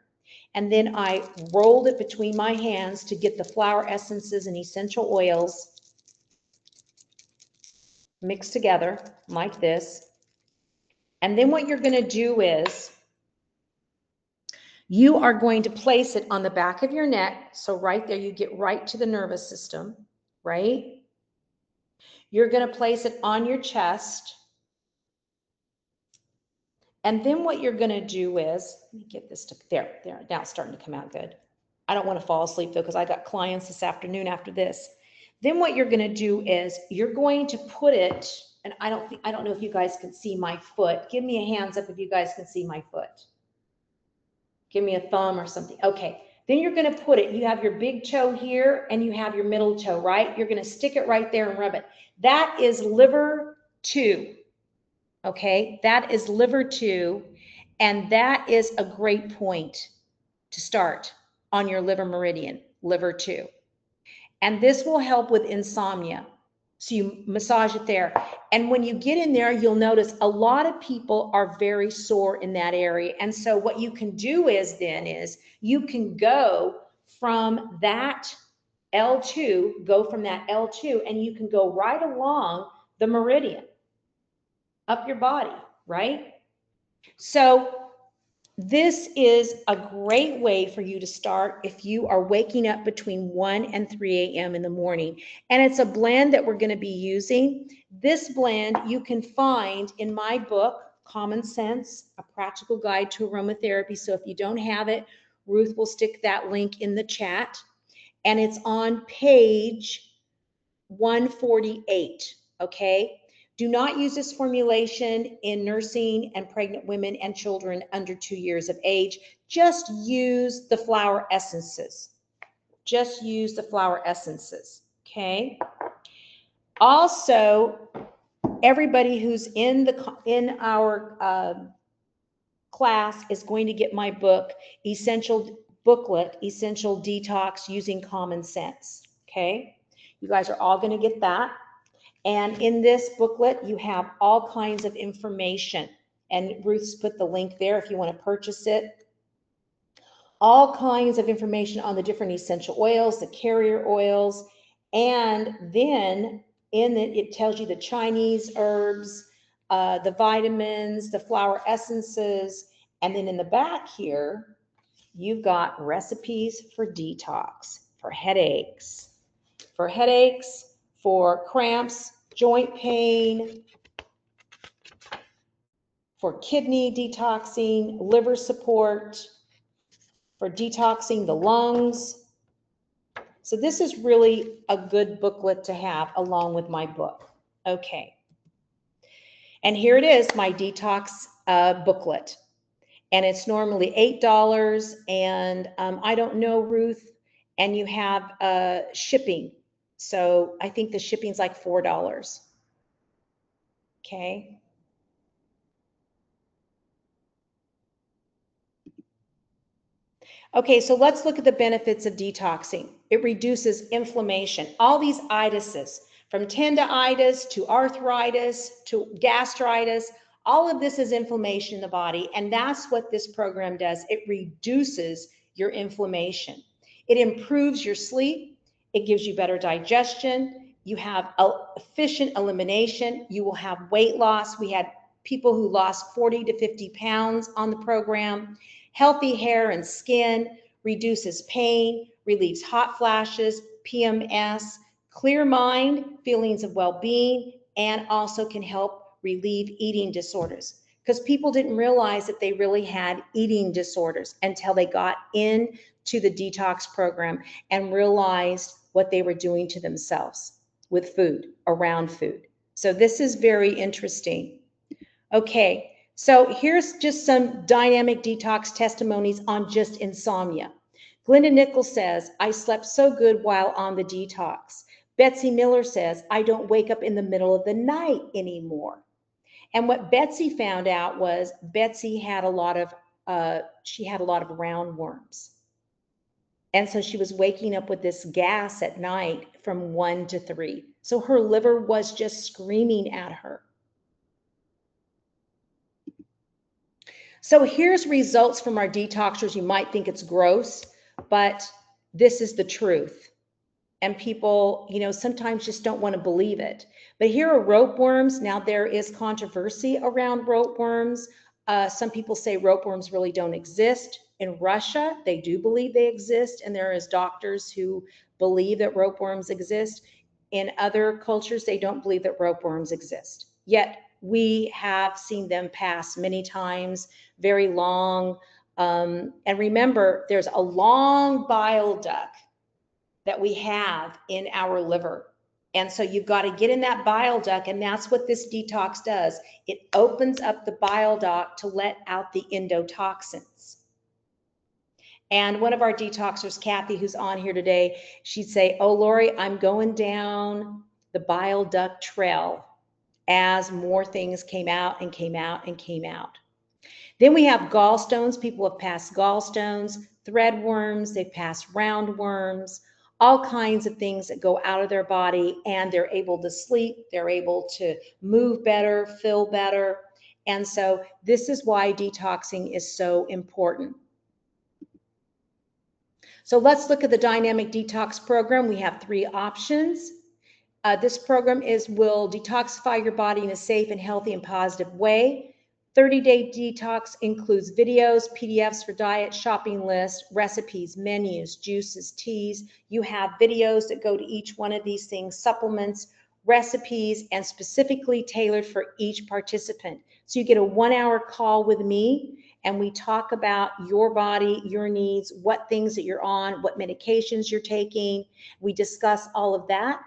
and then I rolled it between my hands to get the flower essences and essential oils mixed together like this. And then what you're going to do is You are going to place it on the back of your neck. So right there, you get right to the nervous system, right? You're going to place it on your chest. And then what you're going to do is, let me get this to there. Now it's starting to come out good. I don't want to fall asleep though, because I got clients this afternoon after this. Then what you're going to do is you're going to put it, and I don't know if you guys can see my foot. Give me a hands up if you guys can see my foot. Give me a thumb or something. Okay. Then you're going to put it, you have your big toe here and you have your middle toe, right? You're going to stick it right there and rub it. That is liver 2. Okay. That is liver 2. And that is a great point to start on your liver meridian, liver 2. And this will help with insomnia. So you massage it there. And when you get in there, you'll notice a lot of people are very sore in that area. And so what you can do is you can go from that L2, and you can go right along the meridian up your body, right? So this is a great way for you to start if you are waking up between 1 and 3 a.m. in the morning. And it's a blend that we're going to be using. This blend you can find in my book, Common Sense, A Practical Guide to Aromatherapy. So if you don't have it, Ruth will stick that link in the chat. And it's on page 148, okay? Do not use this formulation in nursing and pregnant women and children under 2 years of age. Just use the flower essences. Just use the flower essences, okay? Also, everybody who's in our class is going to get my book, Essential Detox Using Common Sense, okay? You guys are all going to get that. And in this booklet, you have all kinds of information. And Ruth's put the link there if you want to purchase it. All kinds of information on the different essential oils, the carrier oils. And then in it, it tells you the Chinese herbs, the vitamins, the flower essences. And then in the back here, you've got recipes for detox, for headaches, for cramps, joint pain, for kidney detoxing, liver support, for detoxing the lungs. So this is really a good booklet to have along with my book. Okay. And here it is, my detox booklet. And it's normally $8. And I don't know, Ruth, and you have shipping. So I think the shipping's like $4. Okay. Okay, so let's look at the benefits of detoxing. It reduces inflammation. All these itises, from tendinitis to arthritis to gastritis, all of this is inflammation in the body, and that's what this program does. It reduces your inflammation. It improves your sleep. It gives you better digestion. You have efficient elimination. You will have weight loss. We had people who lost 40 to 50 pounds on the program. Healthy hair and skin, reduces pain, relieves hot flashes, PMS, clear mind, feelings of well-being, and also can help relieve eating disorders. Because people didn't realize that they really had eating disorders until they got into the detox program and realized what they were doing to themselves with food, around food. So this is very interesting. Okay. So here's just some dynamic detox testimonies on just insomnia. Glenda Nichols says, I slept so good while on the detox. Betsy Miller says, I don't wake up in the middle of the night anymore. And what Betsy found out was Betsy had a lot of roundworms. And so she was waking up with this gas at night from 1 to 3. So her liver was just screaming at her. So here's results from our detoxers. You might think it's gross, but this is the truth. And people, sometimes just don't want to believe it. But here are ropeworms. Now there is controversy around ropeworms. Some people say ropeworms really don't exist. In Russia, they do believe they exist, and there is doctors who believe that ropeworms exist. In other cultures, they don't believe that ropeworms exist. Yet we have seen them pass many times, very long. And remember, there's a long bile duct that we have in our liver. And so you've got to get in that bile duct, and that's what this detox does. It opens up the bile duct to let out the endotoxins. And one of our detoxers, Kathy, who's on here today, she'd say, "Oh, Lorrie, I'm going down the bile duct trail," as more things came out and came out and came out. Then we have gallstones. People have passed gallstones, threadworms, they've passed roundworms, all kinds of things that go out of their body, and they're able to sleep, they're able to move better, feel better. And so this is why detoxing is so important. So let's look at the dynamic detox program. We have 3 options. This program will detoxify your body in a safe and healthy and positive way. 30-day detox includes videos, PDFs for diet, shopping lists, recipes, menus, juices, teas. You have videos that go to each one of these things, supplements, recipes, and specifically tailored for each participant. So you get a 1-hour call with me, and we talk about your body, your needs, what things that you're on, what medications you're taking. We discuss all of that.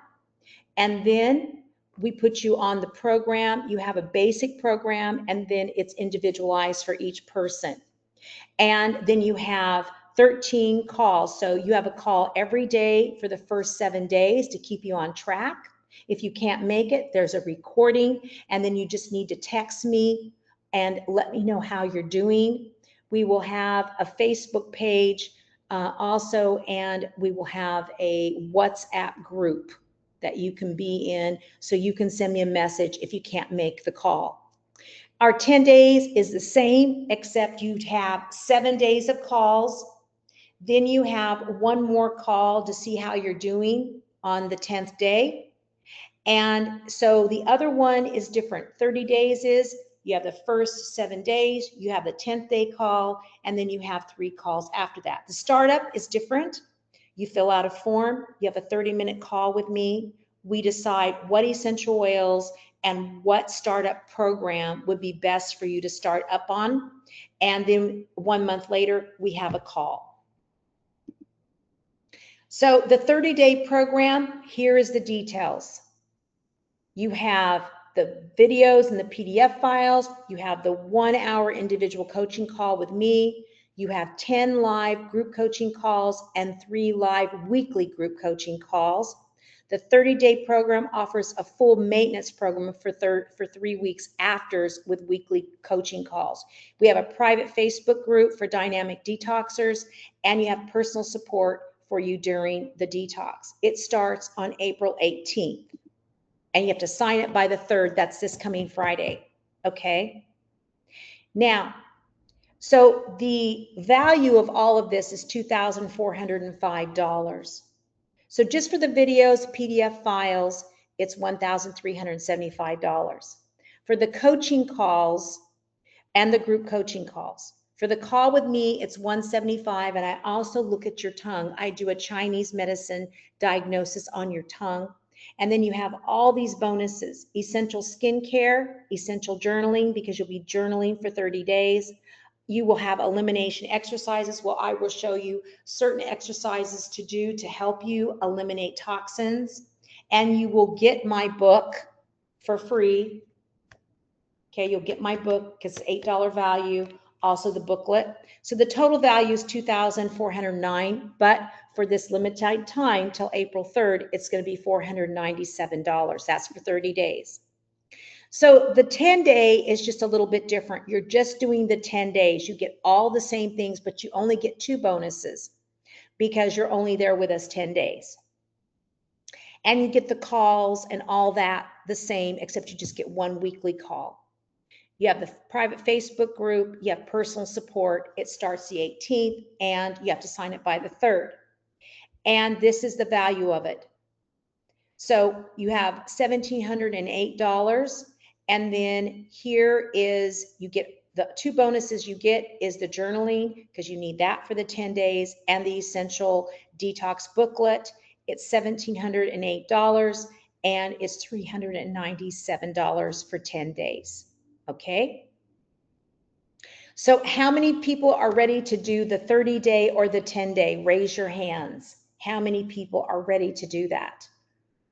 And then we put you on the program. You have a basic program, and then it's individualized for each person. And then you have 13 calls. So you have a call every day for the first 7 days to keep you on track. If you can't make it, there's a recording, and then you just need to text me and let me know how you're doing. We will have a Facebook page also, and we will have a WhatsApp group that you can be in, so you can send me a message if you can't make the call. Our 10 days is the same, except you'd have 7 days of calls. Then you have one more call to see how you're doing on the 10th day. And so the other one is different. 30 days is you have the first 7 days, you have the 10th day call, and then you have 3 calls after that. The startup is different. You fill out a form, you have a 30-minute call with me. We decide what essential oils and what startup program would be best for you to start up on. And then 1 month later, we have a call. So the 30-day program, here is the details. You have the videos and the PDF files. You have the 1-hour individual coaching call with me. You have 10 live group coaching calls and 3 live weekly group coaching calls. The 30-day program offers a full maintenance program for 3 weeks afters with weekly coaching calls. We have a private Facebook group for dynamic detoxers, and you have personal support for you during the detox. It starts on April 18th. And you have to sign it by the 3rd. That's this coming Friday. Okay. Now, so the value of all of this is $2,405. So just for the videos, PDF files, it's $1,375. For the coaching calls and the group coaching calls. For the call with me, it's $175, and I also look at your tongue. I do a Chinese medicine diagnosis on your tongue. And then you have all these bonuses: essential skincare, essential journaling, because you'll be journaling for 30 days. You will have elimination exercises. Well, I will show you certain exercises to do to help you eliminate toxins. And you will get my book for free. Okay, you'll get my book because it's $8 value, also the booklet. So the total value is $2,409, but for this limited time till April 3rd, it's going to be $497. That's for 30 days. So the 10-day is just a little bit different. You're just doing the 10 days. You get all the same things, but you only get 2 bonuses because you're only there with us 10 days. And you get the calls and all that the same, except you just get 1 weekly call. You have the private Facebook group, you have personal support. It starts the 18th, and you have to sign it by the 3rd. And this is the value of it. So you have $1,708, and then here is, you get the 2 bonuses you get is the journaling, because you need that for the 10 days, and the essential detox booklet. It's $1,708 and it's $397 for 10 days. Okay. So how many people are ready to do the 30-day or the 10-day? Raise your hands. How many people are ready to do that?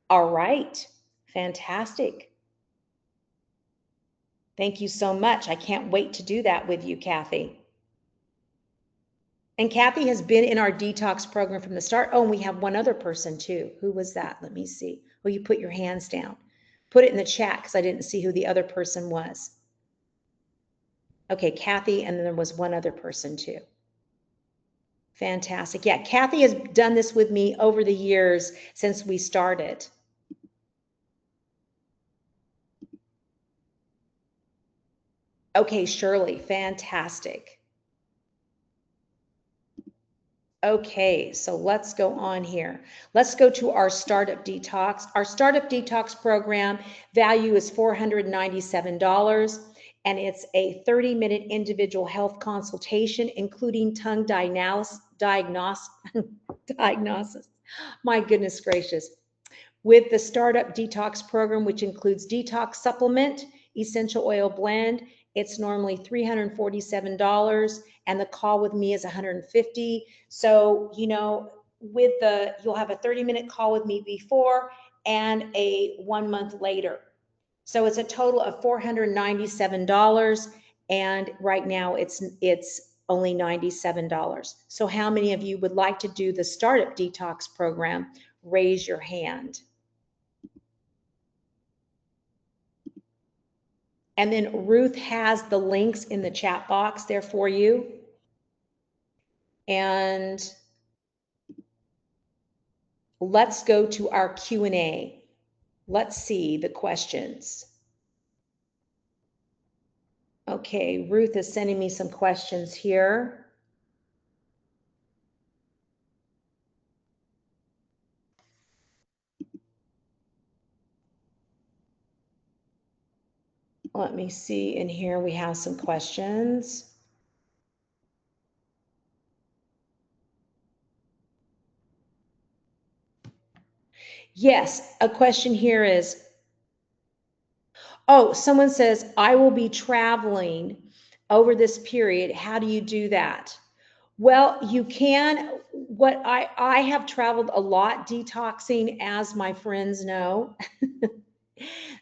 All right. Fantastic. Thank you so much. I can't wait to do that with you, Kathy. And Kathy has been in our detox program from the start. Oh, and we have one other person too. Who was that? Let me see. Oh, you put your hands down. Put it in the chat because I didn't see who the other person was. Okay, Kathy, and then there was one other person too. Fantastic. Yeah, Kathy has done this with me over the years since we started. Okay, Shirley, fantastic. Okay, so let's go on here. Let's go to our Startup Detox. Our Startup Detox program value is $497, and it's a 30-minute individual health consultation, including tongue diagnosis. My goodness gracious. With the Startup Detox program, which includes detox supplement, essential oil blend, it's normally $347, and the call with me is $150. So, you know, with the, you'll have a 30-minute call with me before and a 1 month later. So it's a total of $497, and right now it's only $97. So how many of you would like to do the Startup Detox program? Raise your hand. And then Ruth has the links in the chat box there for you. And let's go to our Q&A. Let's see the questions. Okay, Ruth is sending me some questions here. Let me see in here, we have some questions. Yes, a question here is, oh, someone says, I will be traveling over this period. How do you do that? Well, you can, what I have traveled a lot detoxing, as my friends know.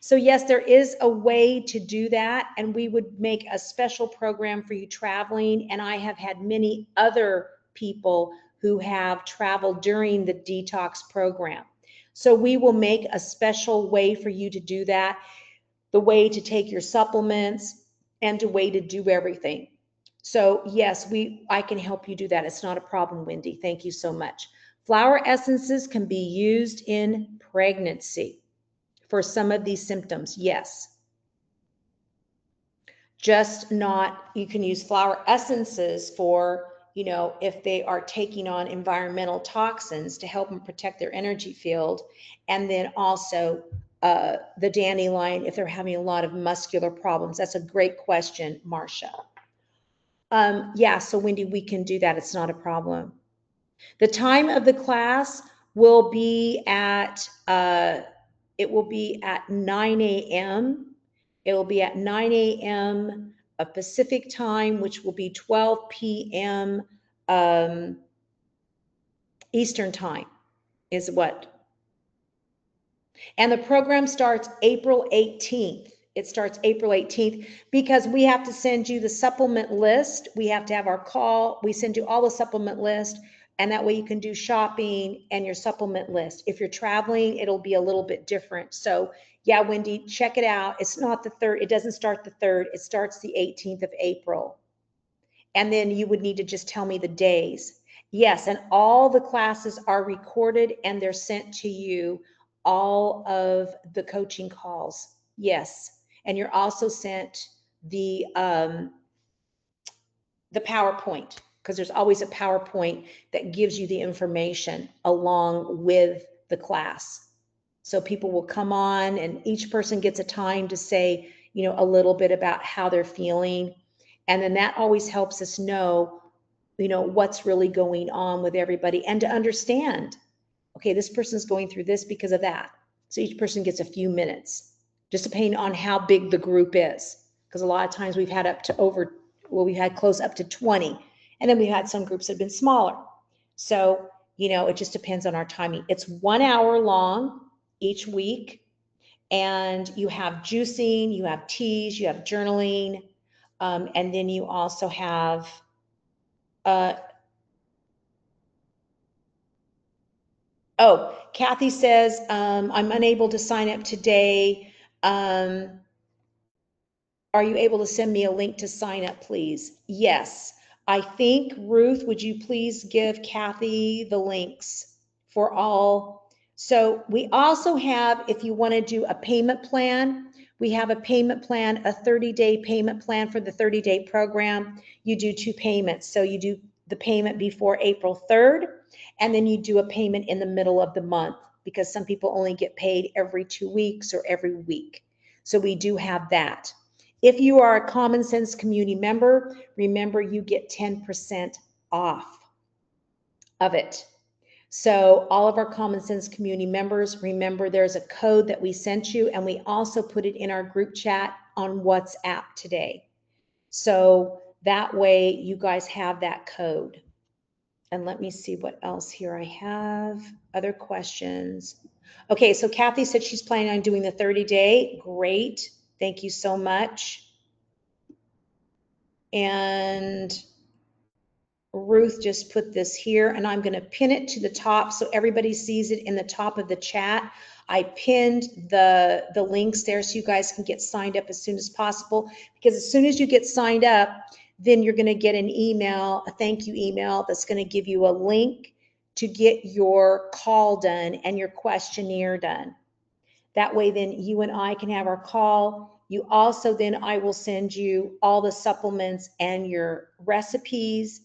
So yes, there is a way to do that, and we would make a special program for you traveling. And I have had many other people who have traveled during the detox program. So we will make a special way for you to do that, the way to take your supplements and the way to do everything. So yes, I can help you do that. It's not a problem, Wendy. Thank you so much. Flower essences can be used in pregnancy for some of these symptoms, yes. Just not, you can use flower essences for, you know, if they are taking on environmental toxins to help them protect their energy field. And then also the dandelion, if they're having a lot of muscular problems. That's a great question, Marcia. Yeah, so Wendy, we can do that. It's not a problem. The time of the class will be at, it will be at 9 a.m. It will be at 9 a.m. Pacific time, which will be 12 p.m. Eastern time is what. And the program starts April 18th. It starts April 18th because we have to send you the supplement list. We have to have our call. We send you all the supplement list, and that way you can do shopping and your supplement list. If you're traveling, it'll be a little bit different. So yeah, Wendy, check it out. It's not the 3rd. It doesn't start the 3rd. It starts the 18th of April. And then you would need to just tell me the days. Yes, and all the classes are recorded and they're sent to you, all of the coaching calls. Yes. And you're also sent the PowerPoint, because there's always a PowerPoint that gives you the information along with the class. So people will come on and each person gets a time to say, you know, a little bit about how they're feeling. And then that always helps us know, what's really going on with everybody, and to understand, okay, this person's going through this because of that. So each person gets a few minutes, just depending on how big the group is. Because a lot of times we've had we've had close up to 20, and then we've had some groups that have been smaller. So, it just depends on our timing. It's 1 hour long each week, and you have juicing, you have teas, you have journaling, and then you also have uh, oh, Kathy says, I'm unable to sign up today. Um, are you able to send me a link to sign up, please? Yes. I think, Ruth, would you please give Kathy the links for all? So we also have, if you want to do a payment plan, we have a payment plan, a 30-day payment plan for the 30-day program. You do 2 payments. So you do the payment before April 3rd, and then you do a payment in the middle of the month, because some people only get paid every 2 weeks or every week. So we do have that. If you are a Common Sense community member, remember you get 10% off of it. So all of our Common Sense community members, remember there's a code that we sent you, and we also put it in our group chat on WhatsApp today. So that way you guys have that code. And let me see what else here I have. Other questions. Okay, so Kathy said she's planning on doing the 30-day. Great. Thank you so much. And Ruth just put this here, and I'm going to pin it to the top so everybody sees it in the top of the chat. I pinned the links there so you guys can get signed up as soon as possible, because as soon as you get signed up, then you're going to get an email, a thank you email, that's going to give you a link to get your call done and your questionnaire done. That way then you and I can have our call. You also then, I will send you all the supplements and your recipes,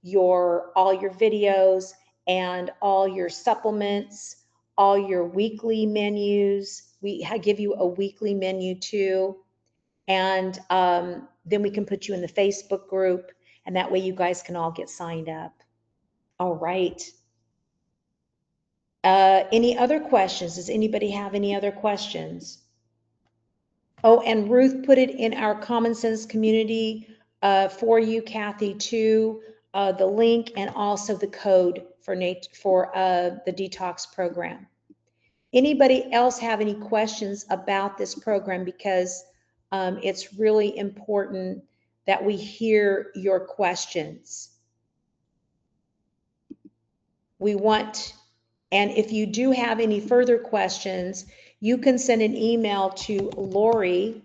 all your videos and all your supplements, all your weekly menus. We give you a weekly menu too. And then we can put you in the Facebook group, and that way you guys can all get signed up. All right. Any other questions? Does anybody have any other questions? Oh, and Ruth put it in our Common Sense community for you, Kathy, too, the link and also the code for the detox program. Anybody else have any questions about this program? Because it's really important that we hear your questions. And if you do have any further questions, you can send an email to Lorrie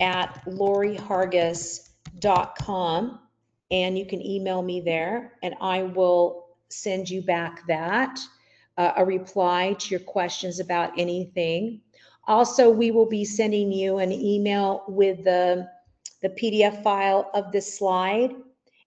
at lorriehargis.com, and you can email me there, and I will send you back a reply to your questions about anything. Also, we will be sending you an email with the PDF file of this slide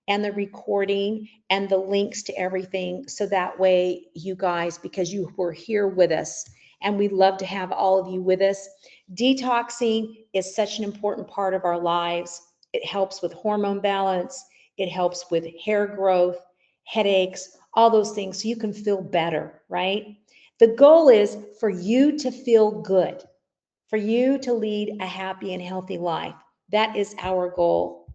and the recording and the links to everything. So that way you guys, because you were here with us, and we'd love to have all of you with us. Detoxing is such an important part of our lives. It helps with hormone balance. It helps with hair growth, headaches, all those things, so you can feel better, right? The goal is for you to feel good, for you to lead a happy and healthy life. That is our goal.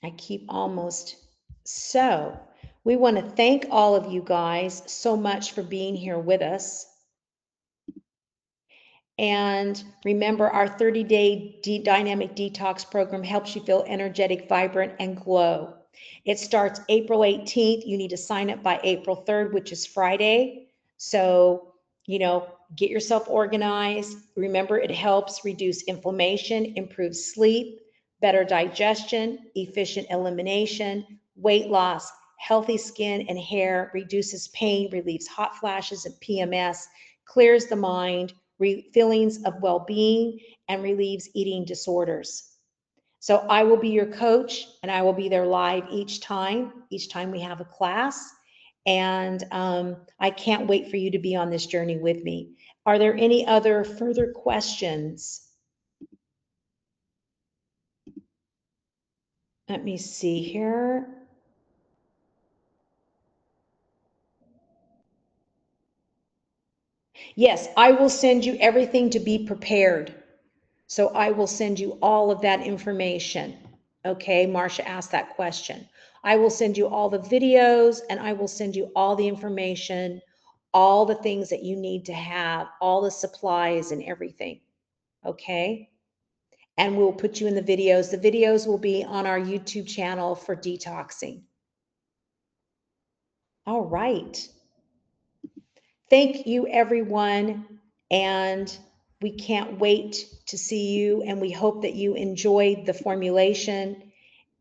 I keep almost. So we want to thank all of you guys so much for being here with us. And remember, our 30-day dynamic detox program helps you feel energetic, vibrant, and glow. It starts April 18th. You need to sign up by April 3rd, which is Friday. So, get yourself organized. Remember, it helps reduce inflammation, improve sleep, better digestion, efficient elimination, weight loss, healthy skin and hair, reduces pain, relieves hot flashes and PMS, clears the mind, feelings of well-being, and relieves eating disorders. So I will be your coach, and I will be there live each time we have a class. And I can't wait for you to be on this journey with me. Are there any other further questions? Let me see here. Yes, I will send you everything to be prepared. So I will send you all of that information. Okay, Marcia asked that question. I will send you all the videos and I will send you all the information, all the things that you need to have, all the supplies and everything. Okay? And we'll put you in the videos. The videos will be on our YouTube channel for detoxing. All right. Thank you, everyone. And we can't wait to see you. And we hope that you enjoyed the formulation.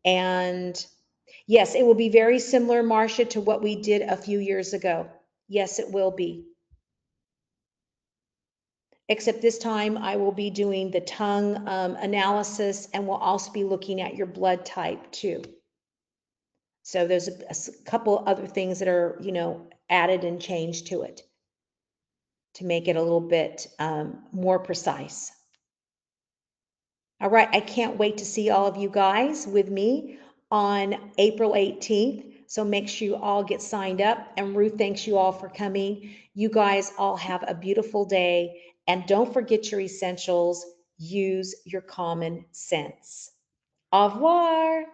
And yes, it will be very similar, Marcia, to what we did a few years ago. Yes, it will be. Except this time I will be doing the tongue analysis, and we'll also be looking at your blood type too. So there's a couple other things that are, added and changed to it to make it a little bit more precise. All right, I can't wait to see all of you guys with me on April 18th. So make sure you all get signed up. And Ruth, thanks you all for coming. You guys all have a beautiful day. And don't forget your essentials. Use your common sense. Au revoir.